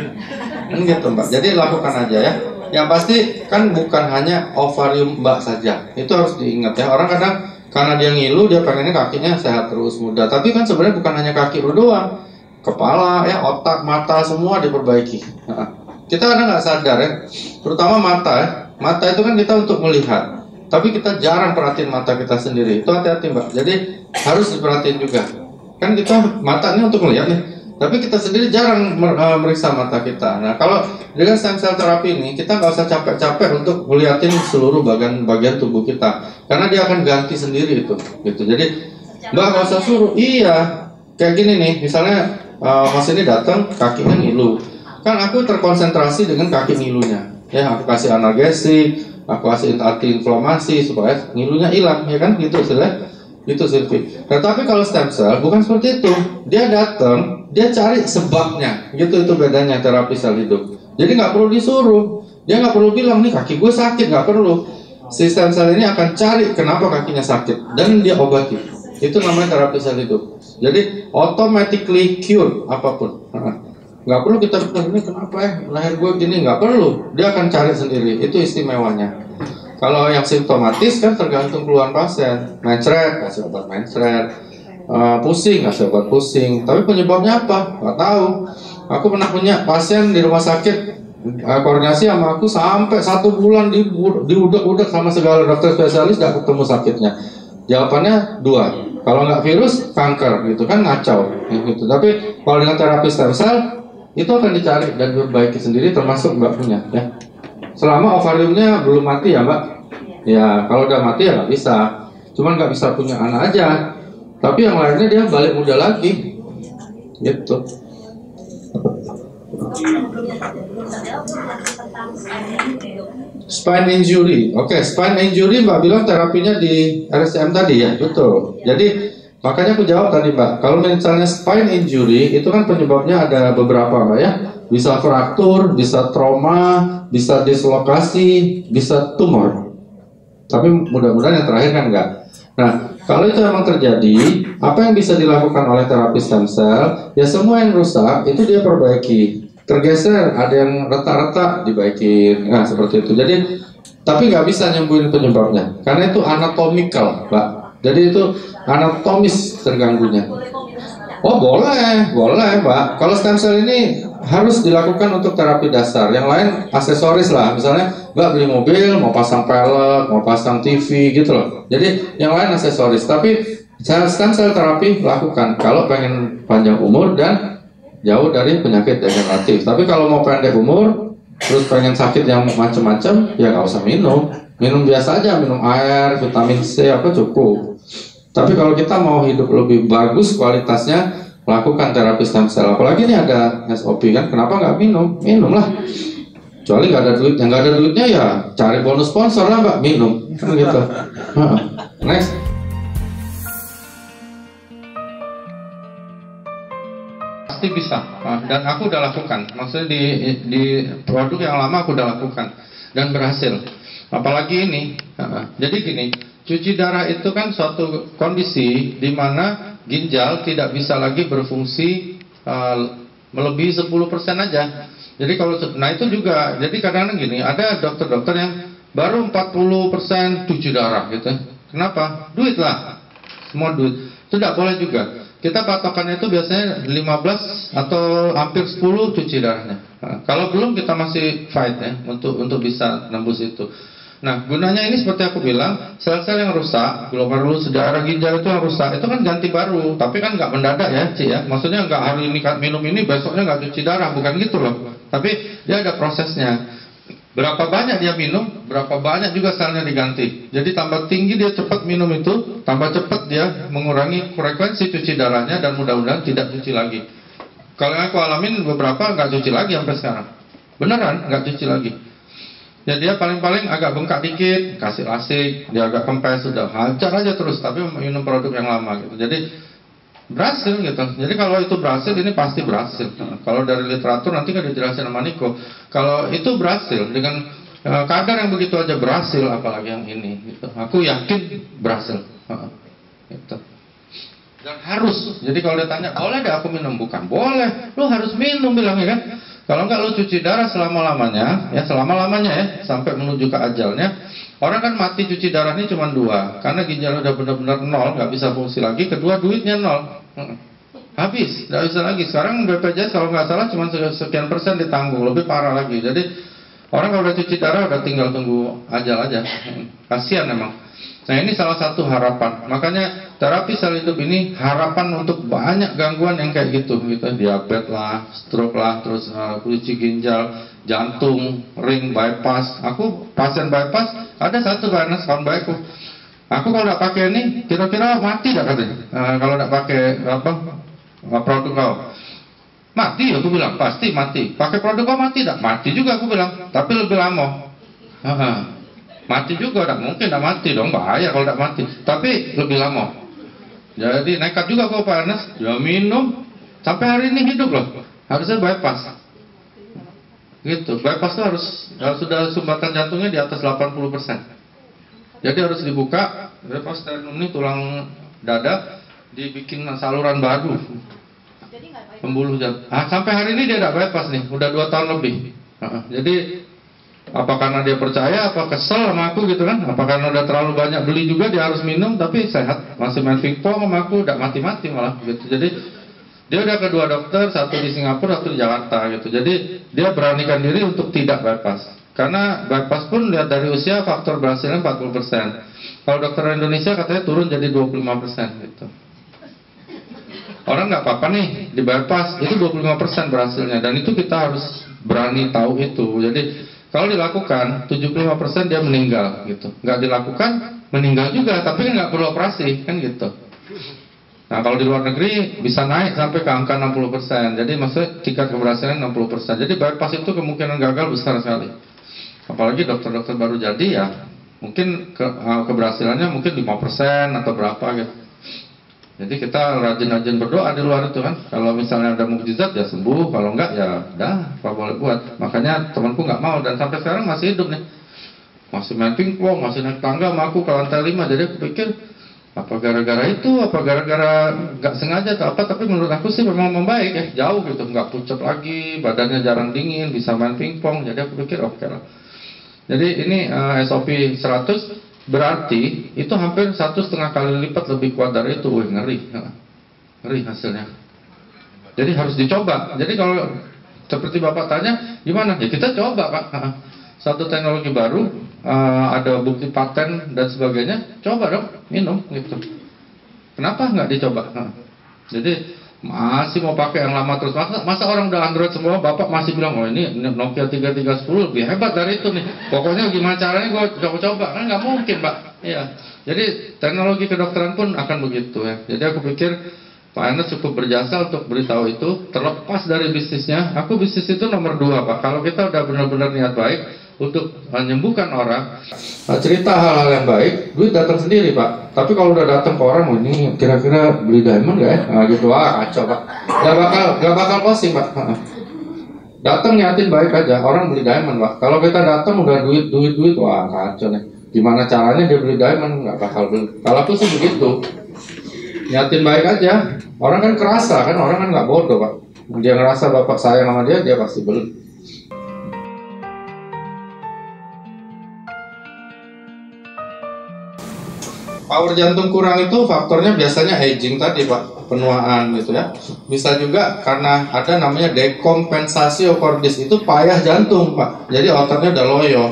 Kan gitu Mbak. Jadi lakukan aja ya. Yang pasti kan bukan hanya ovarium Mbak saja, itu harus diingat ya. Orang kadang karena dia ngilu dia pengennya kakinya sehat terus muda, tapi kan sebenarnya bukan hanya kaki lu doang. Kepala, ya, otak, mata semua diperbaiki. Nah, kita kadang nggak sadar ya, terutama mata ya. Mata itu kan kita untuk melihat, tapi kita jarang perhatiin mata kita sendiri. Itu hati-hati Mbak. Jadi harus diperhatiin juga. Kan kita mata ini untuk melihat nih, tapi kita sendiri jarang meriksa mata kita. Nah kalau dengan stem cell terapi ini kita nggak usah capek-capek untuk melihatin seluruh bagian tubuh kita, karena dia akan ganti sendiri itu. Gitu. Jadi Mbak nggak usah suruh. Iya, kayak gini nih, misalnya. Mas ini datang kakinya ngilu, kan aku terkonsentrasi dengan kaki ngilunya ya, aku kasih analgesik, aku kasih anti-inflamasi supaya ngilunya hilang ya kan, gitu istilahnya gitu Silvi. Nah tapi kalau stem cell bukan seperti itu, dia datang dia cari sebabnya gitu, itu bedanya terapi sel hidup. Jadi nggak perlu disuruh, dia nggak perlu bilang nih kaki gue sakit, nggak perlu. Si stem cell ini akan cari kenapa kakinya sakit dan dia obati. Itu namanya terapi sel hidup. Jadi automatically cure apapun. Nggak perlu kita bilang ini kenapa ya lahir gue gini, nggak perlu. Dia akan cari sendiri. Itu istimewanya. Kalau yang simptomatis kan tergantung keluhan pasien. Mencret, kasih obat mencret. Pusing, kasih obat pusing. Tapi penyebabnya apa? Nggak tahu. Aku pernah punya pasien di rumah sakit koordinasi sama aku sampai 1 bulan diudak-udak sama segala dokter spesialis, nggak ketemu sakitnya. Jawabannya 2. Kalau nggak virus, kanker gitu kan, ngacau gitu. Tapi kalau dengan terapi stem cell itu akan dicari dan diperbaiki sendiri, termasuk Mbak punya ya. Selama ovariumnya belum mati ya Mbak. Ya kalau udah mati ya nggak bisa. Cuman nggak bisa punya anak aja. Tapi yang lainnya dia balik muda lagi. Gitu. Spine injury, oke, spine injury Mbak bilang terapinya di RSM tadi ya, betul. Jadi makanya aku jawab tadi Mbak, kalau misalnya spine injury itu kan penyebabnya ada beberapa Mbak ya, bisa fraktur, bisa trauma, bisa dislokasi, bisa tumor. Tapi mudah-mudahan yang terakhir kan enggak. Nah, kalau itu memang terjadi, apa yang bisa dilakukan oleh terapi stem cell? Ya semua yang rusak itu dia perbaiki. Tergeser, ada yang retak-retak, dibaikin, nah seperti itu. Jadi, tapi nggak bisa nyembuhin penyebabnya, karena itu anatomikal, Mbak. Jadi itu anatomis terganggunya. Oh boleh, Mbak. Kalau stem cell ini harus dilakukan untuk terapi dasar. Yang lain aksesoris lah, misalnya Mbak beli mobil, mau pasang pelek, mau pasang TV gitu loh. Jadi yang lain aksesoris. Tapi stem cell terapi lakukan kalau pengen panjang umur dan jauh dari penyakit degeneratif. Tapi kalau mau pendek umur, terus pengen sakit yang macam-macam, ya nggak usah minum. Minum biasa aja, minum air, vitamin C apa cukup. Tapi kalau kita mau hidup lebih bagus kualitasnya, lakukan terapi stem cell. Apalagi ini ada SOP kan, kenapa nggak minum? Minum lah. Kecuali nggak ada duit, yang nggak ada duitnya ya cari bonus sponsor lah Mbak, minum. Kan gitu. Next. Pasti bisa, dan aku udah lakukan. Maksudnya di produk yang lama aku udah lakukan dan berhasil. Apalagi ini, jadi gini, cuci darah itu kan suatu kondisi di mana ginjal tidak bisa lagi berfungsi melebihi 10% aja. Jadi kalau, nah itu juga, jadi kadang-kadang gini, ada dokter-dokter yang baru 40% cuci darah gitu. Kenapa? Duit lah, semua duit. Itu tidak boleh juga. Kita patokannya itu biasanya 15 atau hampir 10 cuci darahnya. Nah, kalau belum kita masih fight ya untuk bisa nembus itu. Nah, gunanya ini seperti aku bilang, sel-sel yang rusak, glomerulus darah ginjal itu yang rusak, itu kan ganti baru, tapi kan nggak mendadak ya, Ci ya. Maksudnya nggak hari ini minum ini, besoknya nggak cuci darah, bukan gitu loh. Tapi dia ada prosesnya. Berapa banyak dia minum, berapa banyak juga selnya diganti. Jadi tambah tinggi dia cepat minum itu, tambah cepat dia mengurangi frekuensi cuci darahnya dan mudah-mudahan tidak cuci lagi. Kalau yang aku alamin beberapa nggak cuci lagi sampai sekarang. Beneran nggak cuci lagi. Ya dia paling-paling agak bengkak dikit, kasih lasik, dia agak kempes, sudah hajar aja terus, tapi minum produk yang lama gitu. Jadi berhasil gitu. Jadi kalau itu berhasil, ini pasti berhasil. Kalau dari literatur nanti kan dijelasin sama Niko. Kalau itu berhasil dengan kadar yang begitu aja berhasil, apalagi yang ini. Gitu. Aku yakin berhasil. Gitu. Dan harus. Jadi kalau dia tanya, boleh deh aku minum? Bukan boleh. Lu harus minum bilangnya kan. Kalau enggak lu cuci darah selama-lamanya, ya selama-lamanya ya, sampai menuju ke ajalnya. Orang kan mati cuci darah ini cuma 2, karena ginjal udah benar-benar nol, nggak bisa fungsi lagi. Kedua, duitnya nol, habis, nggak bisa lagi. Sekarang BPJS kalau nggak salah cuma sekian persen ditanggung, lebih parah lagi. Jadi orang kalau udah cuci darah udah tinggal tunggu ajal aja. Kasihan emang. Nah ini salah satu harapan. Makanya terapi sel hidup ini harapan untuk banyak gangguan yang kayak gitu, diabetes lah, stroke lah, terus cuci ginjal, jantung, ring, bypass. Aku pasien bypass ada satu karena kawan baikku. Aku kalau nggak pakai ini, kira-kira mati nggak katanya? Kalau nggak pakai produk kau, mati. Aku bilang pasti mati. Pakai produk kau mati nggak? Mati juga aku bilang, tapi lebih lama. Mati juga, tidak mungkin tidak mati dong, bahaya kalau tidak mati. Tapi lebih lama. Jadi nekat juga kok Pak Ernest, dia minum sampai hari ini hidup loh. Harusnya bypass. Gitu, bypass itu harus sudah sumbatan jantungnya di atas 80%. Jadi harus dibuka, bypass sternum ini tulang dada, dibikin saluran baru. Pembuluh jantung. Sampai hari ini dia tidak bypass nih, udah 2 tahun lebih. Jadi apa karena dia percaya, apa kesel sama aku gitu kan? Apa karena udah terlalu banyak beli juga dia harus minum, tapi sehat, masih main pingpong sama aku, udah mati-mati malah gitu. Jadi dia udah ke 2 dokter, satu di Singapura, satu di Jakarta gitu. Jadi dia beranikan diri untuk tidak bypass. Karena bypass pun lihat dari usia faktor berhasilnya 40%. Kalau dokter Indonesia katanya turun jadi 25% gitu. Orang nggak apa-apa nih di bypass, itu 25% berhasilnya, dan itu kita harus berani tahu itu. Jadi kalau dilakukan, 75% dia meninggal gitu. Nggak dilakukan, meninggal juga, tapi kan nggak perlu operasi, kan gitu. Nah kalau di luar negeri bisa naik sampai ke angka 60%. Jadi maksudnya tingkat keberhasilan 60%. Jadi bypass itu kemungkinan gagal besar sekali. Apalagi dokter-dokter baru jadi ya, mungkin keberhasilannya mungkin 5% atau berapa gitu. Jadi kita rajin-rajin berdoa di luar itu kan. Kalau misalnya ada mukjizat ya sembuh, kalau enggak ya udah, apa boleh buat. Makanya temanku nggak mau dan sampai sekarang masih hidup nih. Masih main pingpong, masih naik tangga sama aku ke lantai 5. Jadi aku pikir apa gara-gara itu, apa gara-gara nggak sengaja atau apa. Tapi menurut aku sih memang membaik ya, jauh gitu, nggak pucat lagi, badannya jarang dingin, bisa main pingpong. Jadi aku pikir oke lah. Jadi ini SOP 100 berarti itu hampir 1,5 kali lipat lebih kuat dari itu. Wih, ngeri hasilnya. Jadi harus dicoba. Jadi kalau seperti Bapak tanya gimana, ya kita coba Pak. Satu teknologi baru, ada bukti paten dan sebagainya, coba dong minum gitu. Kenapa nggak dicoba? Jadi masih mau pakai yang lama terus. Masa orang udah Android semua, Bapak masih bilang, oh ini Nokia 3310 lebih hebat dari itu nih. Pokoknya gimana caranya gue coba-coba. Kan nggak mungkin Pak. Iya. Jadi teknologi kedokteran pun akan begitu ya. Jadi aku pikir Pak Ernest cukup berjasa untuk beritahu itu. Terlepas dari bisnisnya, aku bisnis itu nomor 2 Pak. Kalau kita udah benar-benar niat baik untuk menyembuhkan orang, cerita hal-hal yang baik, duit datang sendiri Pak. Tapi kalau udah datang ke orang, oh, ini kira-kira beli diamond nggak ya? Gitu, kacau Pak. Gak bakal closing Pak. Datang niatin baik aja, orang beli diamond Pak. Kalau kita datang udah duit, wah kacau nih. Gimana caranya dia beli diamond? Nggak bakal beli. Kalau aku sih begitu, niatin baik aja. Orang kan kerasa kan, orang kan nggak bodoh Pak. Dia ngerasa Bapak sayang sama dia pasti beli. Power jantung kurang itu faktornya biasanya aging tadi Pak, penuaan gitu ya. Bisa juga karena ada namanya dekompensasi cordis, itu payah jantung Pak. Jadi ototnya udah loyo.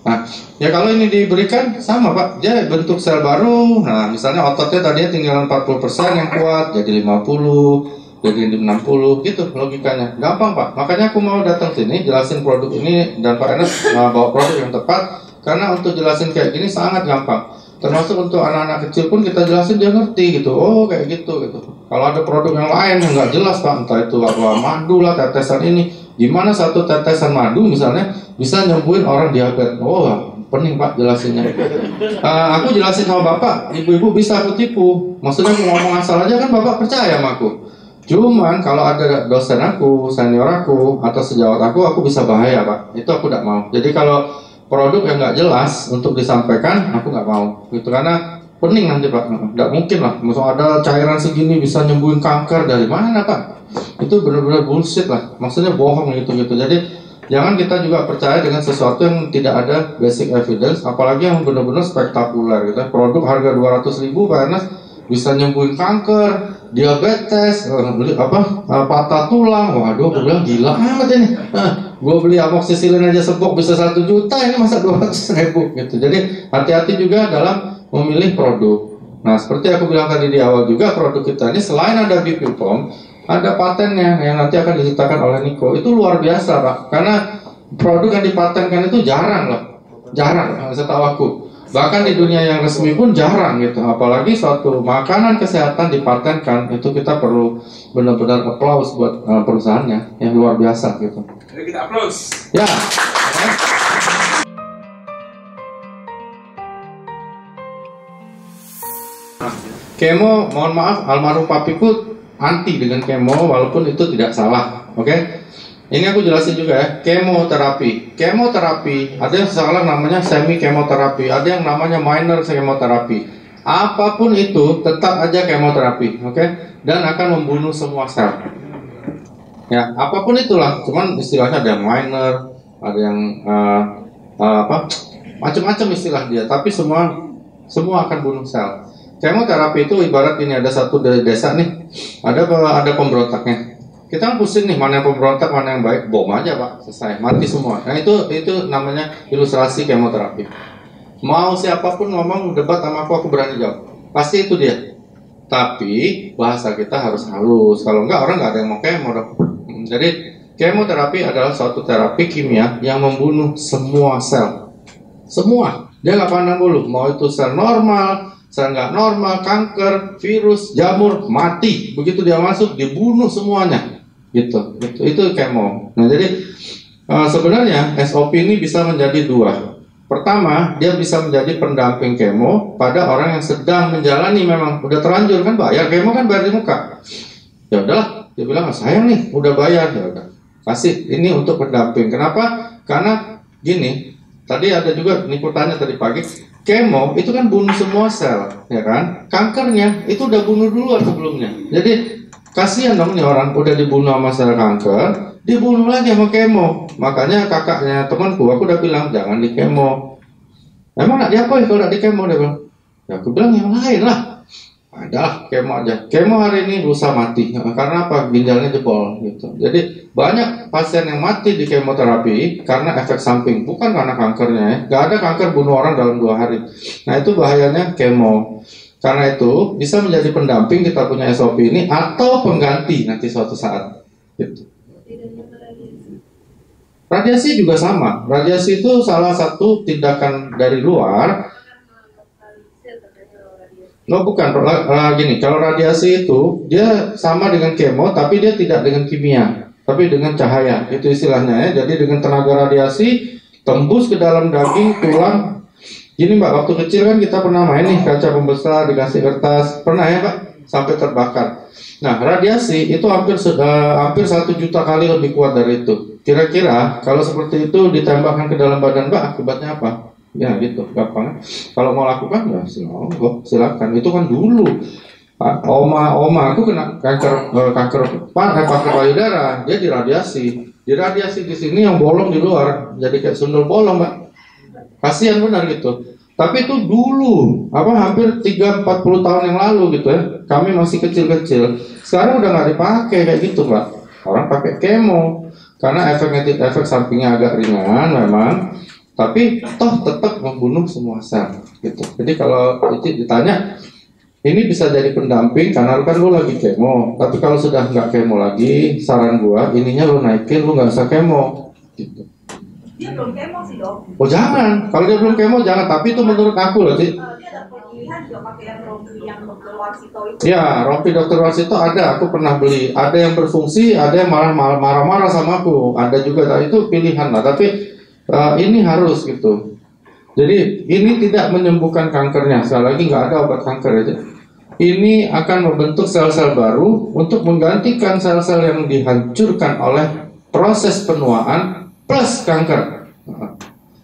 Nah, ya kalau ini diberikan sama Pak, dia bentuk sel baru. Nah, misalnya ototnya tadinya tinggal 40% yang kuat, jadi 50, jadi 60, gitu logikanya. Gampang Pak, makanya aku mau datang sini, jelasin produk ini, dan Pak Ernest bawa produk yang tepat, karena untuk jelasin kayak gini sangat gampang. Termasuk untuk anak-anak kecil pun kita jelasin dia ngerti gitu. Oh kayak gitu gitu. Kalau ada produk yang lain yang nggak jelas Pak, entah itu apa madu lah, tetesan ini, gimana satu tetesan madu misalnya bisa nyembuhin orang diabetes. Oh pening Pak jelasinnya. Aku jelasin sama Bapak, ibu-ibu bisa aku tipu. Maksudnya aku ngomong asal aja kan Bapak percaya sama aku. Cuman kalau ada dosen aku, senior aku, atau sejawat aku bisa bahaya Pak. Itu aku tidak mau. Jadi kalau produk yang nggak jelas untuk disampaikan, aku nggak mau. Gitu karena pening nanti Pak. Nggak mungkin lah. Maksudnya ada cairan segini bisa nyembuhin kanker, dari mana Pak? Itu benar-benar bullshit lah. Maksudnya bohong gitu-gitu. Jadi jangan kita juga percaya dengan sesuatu yang tidak ada basic evidence, apalagi yang benar-benar spektakuler gitu. Produk harga 200.000 Pak Ernest bisa nyembuhin kanker, diabetes, patah tulang. Waduh, aku bilang gila amat ini. Gue beli amoxicillin aja sebok bisa 1 juta, ini masa 200.000 gitu. Jadi hati-hati juga dalam memilih produk. Nah, seperti aku bilang tadi di awal juga, produk kita ini selain ada BP POM, ada patennya yang nanti akan diceritakan oleh Niko. Itu luar biasa Pak, karena produk yang dipatenkan itu jarang loh, jarang setahu aku. Bahkan di dunia yang resmi pun jarang gitu. Apalagi suatu makanan kesehatan dipatenkan, itu kita perlu benar-benar applause buat perusahaannya yang luar biasa gitu. Jadi kita applause. Ya. Kemo, mohon maaf, almarhum papiku anti dengan kemo, walaupun itu tidak salah. Oke? Ini aku jelasin juga ya, kemoterapi. Kemoterapi, ada yang salah namanya semi kemoterapi, ada yang namanya minor kemoterapi. Apapun itu, tetap aja kemoterapi, oke? Dan akan membunuh semua sel. Ya, apapun itulah, cuman istilahnya ada yang minor, ada yang macam-macam istilah dia, tapi semua akan bunuh sel. Kemoterapi itu ibarat ini ada satu desa nih, ada pemberontaknya. Kita kan pusing nih, mana yang pemberontak, mana yang baik, bom aja Pak, selesai, mati semua. Nah itu namanya ilustrasi kemoterapi. Mau siapapun ngomong debat sama aku berani jawab, pasti itu dia. Tapi bahasa kita harus halus, kalau enggak orang nggak ada yang mau kemo dong. Jadi kemoterapi adalah suatu terapi kimia yang membunuh semua sel, semua. Dia nggak pandang bulu, mau itu sel normal, sel nggak normal, kanker, virus, jamur, mati. Begitu dia masuk, dibunuh semuanya. Gitu. Itu kemo. Nah jadi sebenarnya SOP ini bisa menjadi dua. Pertama, dia bisa menjadi pendamping kemo pada orang yang sedang menjalani, memang udah terlanjur kan bayar kemo kan bayar di muka. Ya udahlah, dia bilang sayang nih udah bayar, ya udah kasih ini untuk pendamping. Kenapa? Karena gini, tadi ada juga Niko tanya tadi pagi, kemo itu kan bunuh semua sel, ya kan? Kankernya itu udah bunuh duluan sebelumnya. Jadi kasihan dong nih orang udah dibunuh sama sel kanker, dibunuh lagi sama kemo. Makanya kakaknya temanku, aku udah bilang jangan di kemo. Emang nak diapain kalau nak di kemo? Dia bilang, ya aku bilang yang lain lah. Adalah kemo aja. Kemo hari ini lusa mati. Karena apa? Ginjalnya jebol gitu. Jadi banyak pasien yang mati di kemoterapi karena efek samping, bukan karena kankernya ya. Gak ada kanker bunuh orang dalam 2 hari. Nah itu bahayanya kemo. Karena itu bisa menjadi pendamping kita punya SOP ini atau pengganti nanti suatu saat. Gitu. Radiasi juga sama. Radiasi itu salah satu tindakan dari luar. No bukan, gini, kalau radiasi itu dia sama dengan kemo, tapi dia tidak dengan kimia, tapi dengan cahaya. Itu istilahnya ya. Jadi dengan tenaga radiasi tembus ke dalam daging, tulang. Gini Mbak, waktu kecil kan kita pernah main nih kaca pembesar dikasih kertas, pernah ya Pak, sampai terbakar. Nah radiasi itu hampir 1 juta kali lebih kuat dari itu. Kira-kira kalau seperti itu ditembakkan ke dalam badan Mbak, akibatnya apa? Ya gitu, gampang. Kalau mau lakukan ya silakan. Itu kan dulu oma aku kena kanker payudara, dia diradiasi di sini yang bolong di luar, jadi kayak sundel bolong Mbak. Kasihan benar gitu. Tapi itu dulu, hampir 30-40 tahun yang lalu gitu ya. Kami masih kecil-kecil. Sekarang udah nggak dipakai kayak gitu Mbak. Orang pakai kemo karena efek sampingnya agak ringan memang. tapi toh tetap membunuh semua sel gitu. Jadi kalau itu ditanya, ini bisa jadi pendamping karena kan lu lagi kemo, tapi kalau sudah nggak kemo lagi, saran gua ininya lu naikin, lu nggak usah kemo gitu. Dia belum kemo sih dok. Oh jangan, kalau dia belum kemo jangan, tapi itu menurut aku loh sih. Dia ada pilihan juga pakai yang rompi yang dokter Warsito itu. Ya, rompi dokter Warsito ada, aku pernah beli. Ada yang berfungsi, ada yang malah marah-marah sama aku. Ada juga, nah, itu pilihan lah. Tapi ini harus gitu. Jadi ini tidak menyembuhkan kankernya. Sekali lagi nggak ada obat kanker itu. Ini akan membentuk sel-sel baru untuk menggantikan sel-sel yang dihancurkan oleh proses penuaan plus kanker.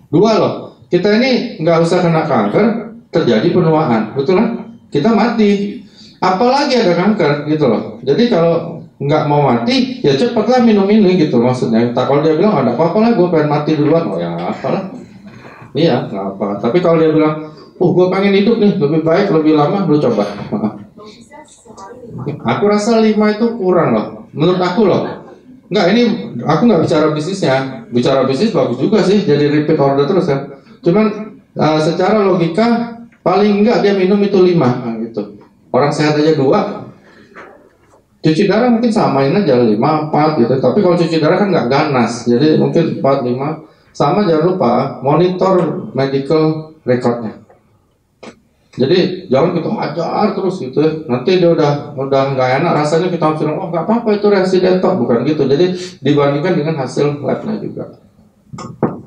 Dua loh. Kita ini nggak usah kena kanker, terjadi penuaan, betul kan? Kita mati. Apalagi ada kanker gitu loh. Jadi kalau nggak mau mati, ya cepatlah minum ini gitu maksudnya. Tak kalau dia bilang ada apa-apa lah, gue pengen mati duluan, oh ya apalah. Iya, nggak apa. Tapi kalau dia bilang, gue pengen hidup nih, lebih baik, lebih lama, lu coba. Aku rasa 5 itu kurang loh, menurut aku loh. Nggak, ini aku nggak bicara bisnisnya. Bicara bisnis bagus juga sih, jadi repeat order terus ya. Cuman secara logika paling enggak dia minum itu 5 gitu. Orang sehat aja 2. Cuci darah mungkin samain aja 5, 4 gitu. Tapi kalau cuci darah kan nggak ganas, jadi mungkin 4, 5. Sama jangan lupa monitor medical recordnya. Jadi jangan kita ajar terus gitu ya. Nanti dia udah nggak enak rasanya, kita harus bilang, oh nggak apa-apa itu reaksi detox, bukan gitu. Jadi dibandingkan dengan hasil labnya juga.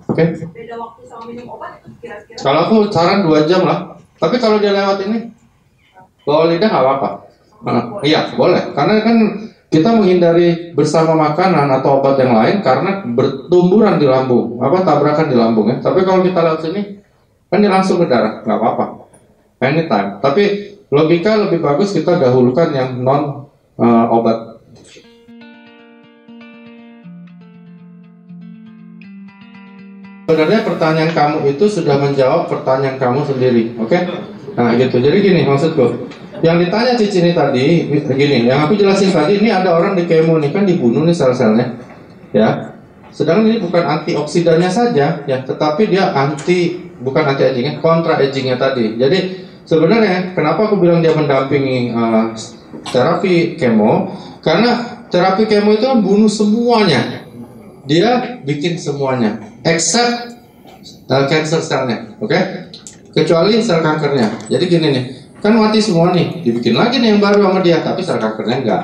Oke? Beda waktu sama minum obat itu kira-kira. Kalau aku saran 2 jam lah. Tapi kalau dia lewat ini bawa lidah nggak apa-apa. Iya boleh. Karena kan kita menghindari bersama makanan atau obat yang lain karena bertumburan di lambung, tabrakan di lambung ya. Tapi kalau kita lewat sini kan dia langsung ke darah, nggak apa-apa. Anytime. Tapi logika lebih bagus kita dahulukan yang non obat. Sebenarnya pertanyaan kamu itu sudah menjawab pertanyaan kamu sendiri, oke? Nah gitu. Jadi gini maksudku. Yang ditanya Cici ini tadi, begini. Yang aku jelasin tadi, ini ada orang di kemo nih kan dibunuh nih sel-selnya, ya. Sedangkan ini bukan antioksidannya saja, ya, tetapi dia bukan anti agingnya, kontra agingnya tadi. Jadi sebenarnya kenapa aku bilang dia mendampingi terapi kemo? Karena terapi kemo itu bunuh semuanya. Dia bikin semuanya, except cancer selnya, oke? Kecuali sel kankernya. Jadi gini nih, kan mati semua nih, dibikin lagi nih yang baru sama dia, tapi sel kankernya enggak.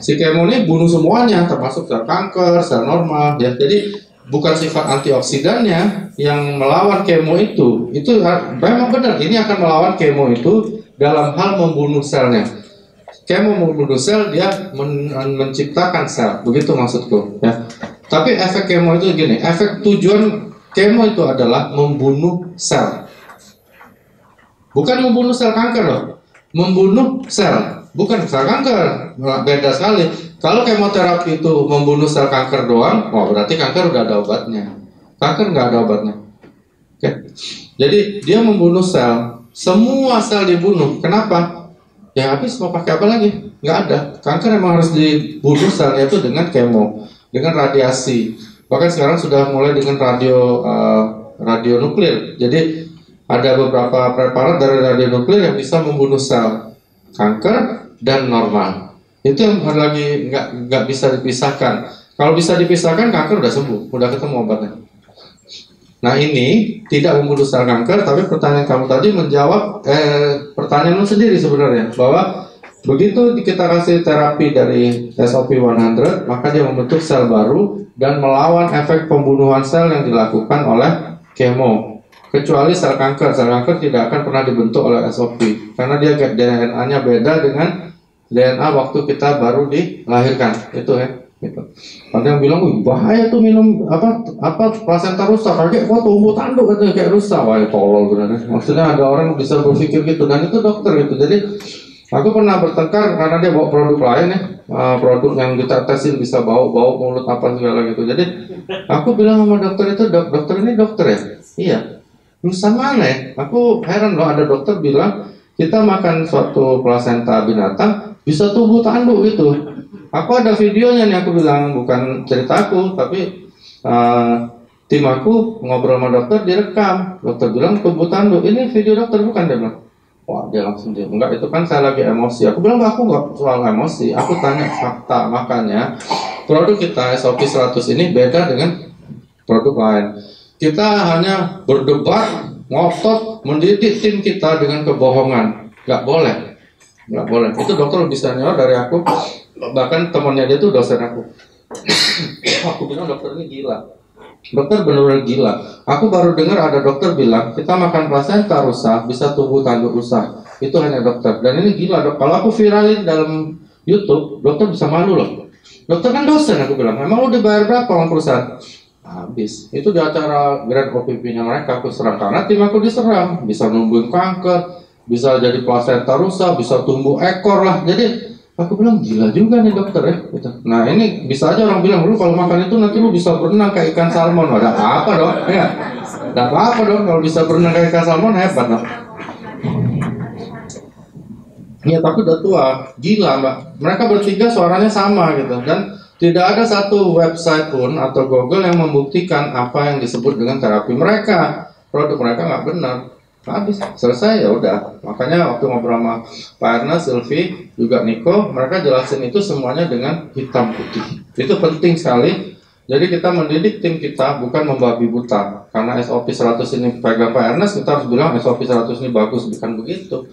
Si kemo ini bunuh semuanya, termasuk sel kanker, sel normal, ya. Jadi bukan sifat antioksidannya yang melawan kemo itu memang benar. Ini akan melawan kemo itu dalam hal membunuh selnya. Kemo membunuh sel, dia menciptakan sel, begitu maksudku, ya. Tapi efek kemo itu gini, efek tujuan kemo itu adalah membunuh sel, bukan membunuh sel kanker loh, membunuh sel, bukan sel kanker, beda sekali. Kalau kemoterapi itu membunuh sel kanker doang, berarti kanker udah ada obatnya. Kanker nggak ada obatnya. Oke. Jadi dia membunuh sel, semua sel dibunuh. Kenapa? Ya habis mau pakai apa lagi? Nggak ada. Kanker emang harus dibunuh selnya itu dengan kemo, dengan radiasi. Bahkan sekarang sudah mulai dengan radio nuklir. Jadi ada beberapa preparat dari radio nuklir yang bisa membunuh sel kanker dan normal. Itu yang lagi nggak bisa dipisahkan. Kalau bisa dipisahkan, kanker udah sembuh, udah ketemu obatnya. Nah ini tidak membunuh sel kanker, tapi pertanyaan kamu tadi menjawab pertanyaanmu sendiri sebenarnya, bahwa begitu kita kasih terapi dari SOP 100, maka dia membentuk sel baru dan melawan efek pembunuhan sel yang dilakukan oleh kemo. Kecuali sel kanker tidak akan pernah dibentuk oleh SOP karena dia DNA-nya beda dengan DNA waktu kita baru dilahirkan, itu ya. Gitu. Ada yang bilang, bahaya tuh minum plasenta rusak, kayak tumbuh tanduk katanya kayak rusak, wah tolol benar. Maksudnya ada orang bisa berpikir gitu, dan itu dokter gitu. Jadi aku pernah bertengkar karena dia bawa produk lain ya, produk yang kita tesin bisa bau mulut apa segala gitu. Jadi aku bilang sama dokter itu, dokter ini dokter ya? Iya. Lulusan mana ya? Aku heran loh, ada dokter bilang kita makan suatu plasenta binatang bisa tumbuh tanduk gitu. Aku ada videonya nih, aku bilang bukan cerita aku, tapi Tim aku ngobrol sama dokter, direkam. Dokter bilang tubuh tanduk, ini video dokter bukan, dia bilang. Wah, dia langsung dia, enggak, itu kan saya lagi emosi. Aku bilang, aku nggak soal emosi, aku tanya fakta. Makanya produk kita SOP 100 ini beda dengan produk lain. Kita hanya berdebat, ngotot, mendidik tim kita dengan kebohongan. Nggak boleh, nggak boleh. Itu dokter lebih senior dari aku, bahkan temannya dia itu dosen aku. Aku bilang dokter ini gila. Dokter benar-benar gila. Aku baru dengar ada dokter bilang kita makan plasenta rusak bisa tubuh tanduk rusak. Itu hanya dokter. Dan ini gila dok. Kalau aku viralin dalam YouTube, dokter bisa malu loh. Dokter kan dosen, aku bilang. Emang lu dibayar berapa sama perusahaan? Habis. Itu di acara Grand OPP-nya mereka aku serang karena tim aku diserang. Bisa numbuhin kanker, bisa jadi plasenta rusak, bisa tumbuh ekor lah. Jadi aku bilang gila juga nih dokter ya. Nah ini bisa aja orang bilang, lu kalau makan itu nanti lu bisa berenang kayak ikan salmon. Ada apa dong? Ya, ada apa dong kalau bisa berenang kayak ikan salmon, hebat dong. Ya tapi udah tua, gila mbak. Mereka bertiga suaranya sama gitu dan tidak ada satu website pun atau Google yang membuktikan apa yang disebut dengan terapi mereka. Produk mereka nggak benar. Habis, selesai ya udah. Makanya waktu ngobrol sama Pak Ernest, Sylvie, juga Niko, mereka jelasin itu semuanya dengan hitam putih. Itu penting sekali. Jadi kita mendidik tim kita bukan membabi buta. Karena SOP 100 ini pegang Pak Ernest, kita harus bilang SOP 100 ini bagus, bukan begitu.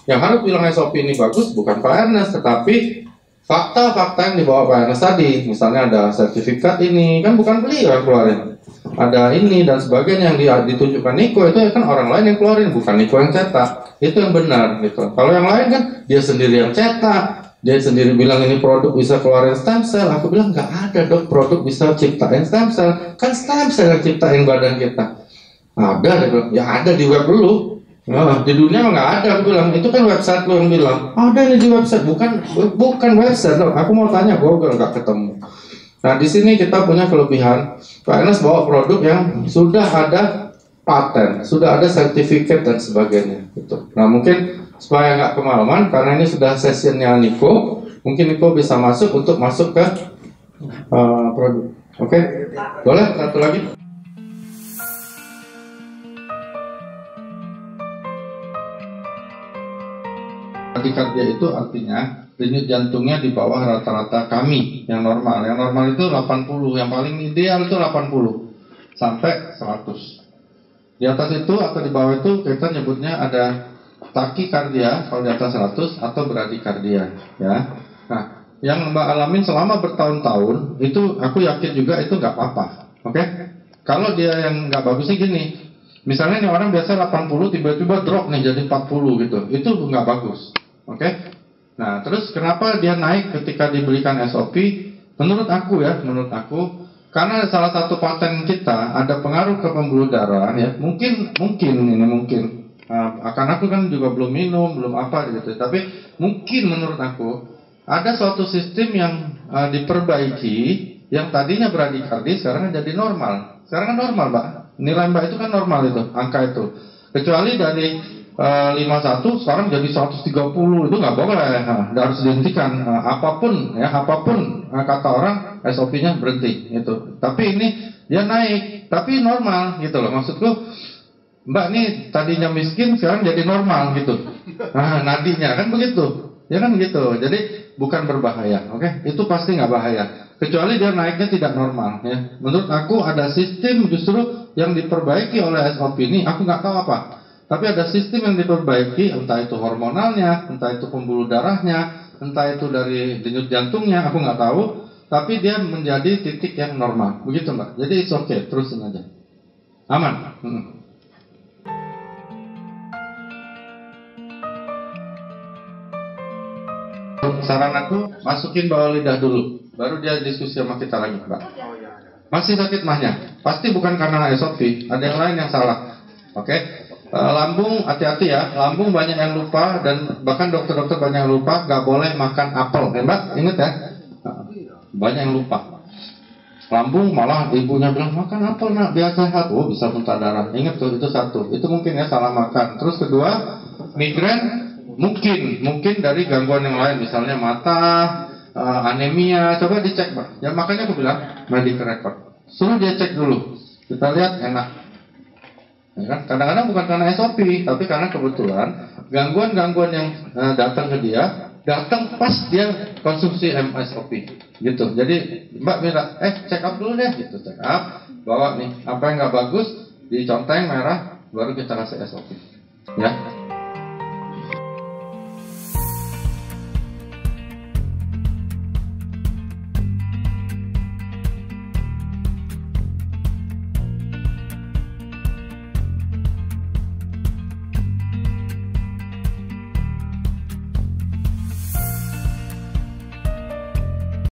Yang harus bilang SOP ini bagus bukan Pak Ernest, tetapi fakta-fakta yang dibawa Pak Ernest tadi. Misalnya ada sertifikat ini, kan bukan beliau yang keluarin. Ada ini dan sebagainya yang ditunjukkan Niko, itu kan orang lain yang keluarin, bukan Niko yang cetak. Itu yang benar gitu. Kalau yang lain kan dia sendiri yang cetak, dia sendiri bilang ini produk bisa keluarin stem cell. Aku bilang nggak ada dok produk bisa ciptain stem cell. Kan stem cell yang ciptain badan kita. Ada dok, ya ada di web lu. Nah, di dunia nggak ada, aku bilang itu kan website lu yang bilang. Ada ini di website, bukan website dok. Aku mau tanya Google nggak ketemu. Nah di sini kita punya kelebihan. Pak Ernest bawa produk yang sudah ada paten, sudah ada sertifikat dan sebagainya. Gitu. Nah mungkin supaya nggak kemalaman, karena ini sudah sessionnya Niko, mungkin Niko bisa masuk untuk masuk ke produk. Oke, boleh satu lagi? Bradikardia itu artinya denyut jantungnya di bawah rata-rata kami yang normal. Yang normal itu 80, yang paling ideal itu 80 sampai 100. Di atas itu atau di bawah itu kita nyebutnya ada takikardia kalau di atas 100 atau bradikardia ya. Nah, yang Mbak alamin selama bertahun-tahun itu aku yakin juga itu nggak apa-apa. Oke? Kalau dia yang nggak bagusnya gini. Misalnya nih orang biasa 80 tiba-tiba drop nih jadi 40 gitu. Itu nggak bagus. Oke? Nah, terus kenapa dia naik ketika diberikan SOP? Menurut aku karena salah satu paten kita ada pengaruh ke pembuluh darah ya. Mungkin karena aku kan juga belum minum, belum apa gitu. Tapi mungkin menurut aku ada suatu sistem yang diperbaiki yang tadinya bradikardi sekarang jadi normal. Sekarang kan normal, Mbak. Nilai Mbak itu kan normal itu, angka itu. Kecuali dari 51 sekarang jadi 130 itu nggak boleh, harus dihentikan. Apapun kata orang SOP-nya berhenti itu. Tapi ini dia naik, tapi normal gitu loh. Maksudku Mbak nih tadinya miskin sekarang jadi normal gitu. Nah nadinya kan begitu, ya kan gitu. Jadi bukan berbahaya, oke? Itu pasti nggak bahaya. Kecuali dia naiknya tidak normal ya. Menurut aku ada sistem justru yang diperbaiki oleh SOP ini, aku nggak tahu apa. Tapi ada sistem yang diperbaiki, entah itu hormonalnya, entah itu pembuluh darahnya, entah itu dari denyut jantungnya, aku nggak tahu. Tapi dia menjadi titik yang normal, begitu Mbak. Jadi it's okay, terusin aja. Aman. Saran aku masukin bawah lidah dulu, baru dia diskusi sama kita lagi, Mbak. Masih sakit mahnya, pasti bukan karena SOP, ada yang lain yang salah. Oke? Lambung, hati-hati ya. Lambung banyak yang lupa dan bahkan dokter-dokter banyak yang lupa nggak boleh makan apel, Mbak. Ingat ya? Banyak yang lupa. Lambung malah ibunya bilang makan apel nak biar sehat. Oh bisa muntah darah. Ingat tuh itu satu. Itu mungkin ya salah makan. Terus kedua, migrain. Mungkin dari gangguan yang lain, misalnya mata, anemia, coba dicek Pak. Ya makanya aku bilang medical record. Suruh dia cek dulu. kita lihat enak. Ya kan? Kadang-kadang bukan karena SOP, tapi karena kebetulan gangguan-gangguan yang datang ke dia, datang pas dia konsumsi MSOP gitu. Jadi Mbak minta, check up dulu deh gitu, check up, bawa nih apa yang nggak bagus, diconteng merah, baru kita kasih SOP. Ya,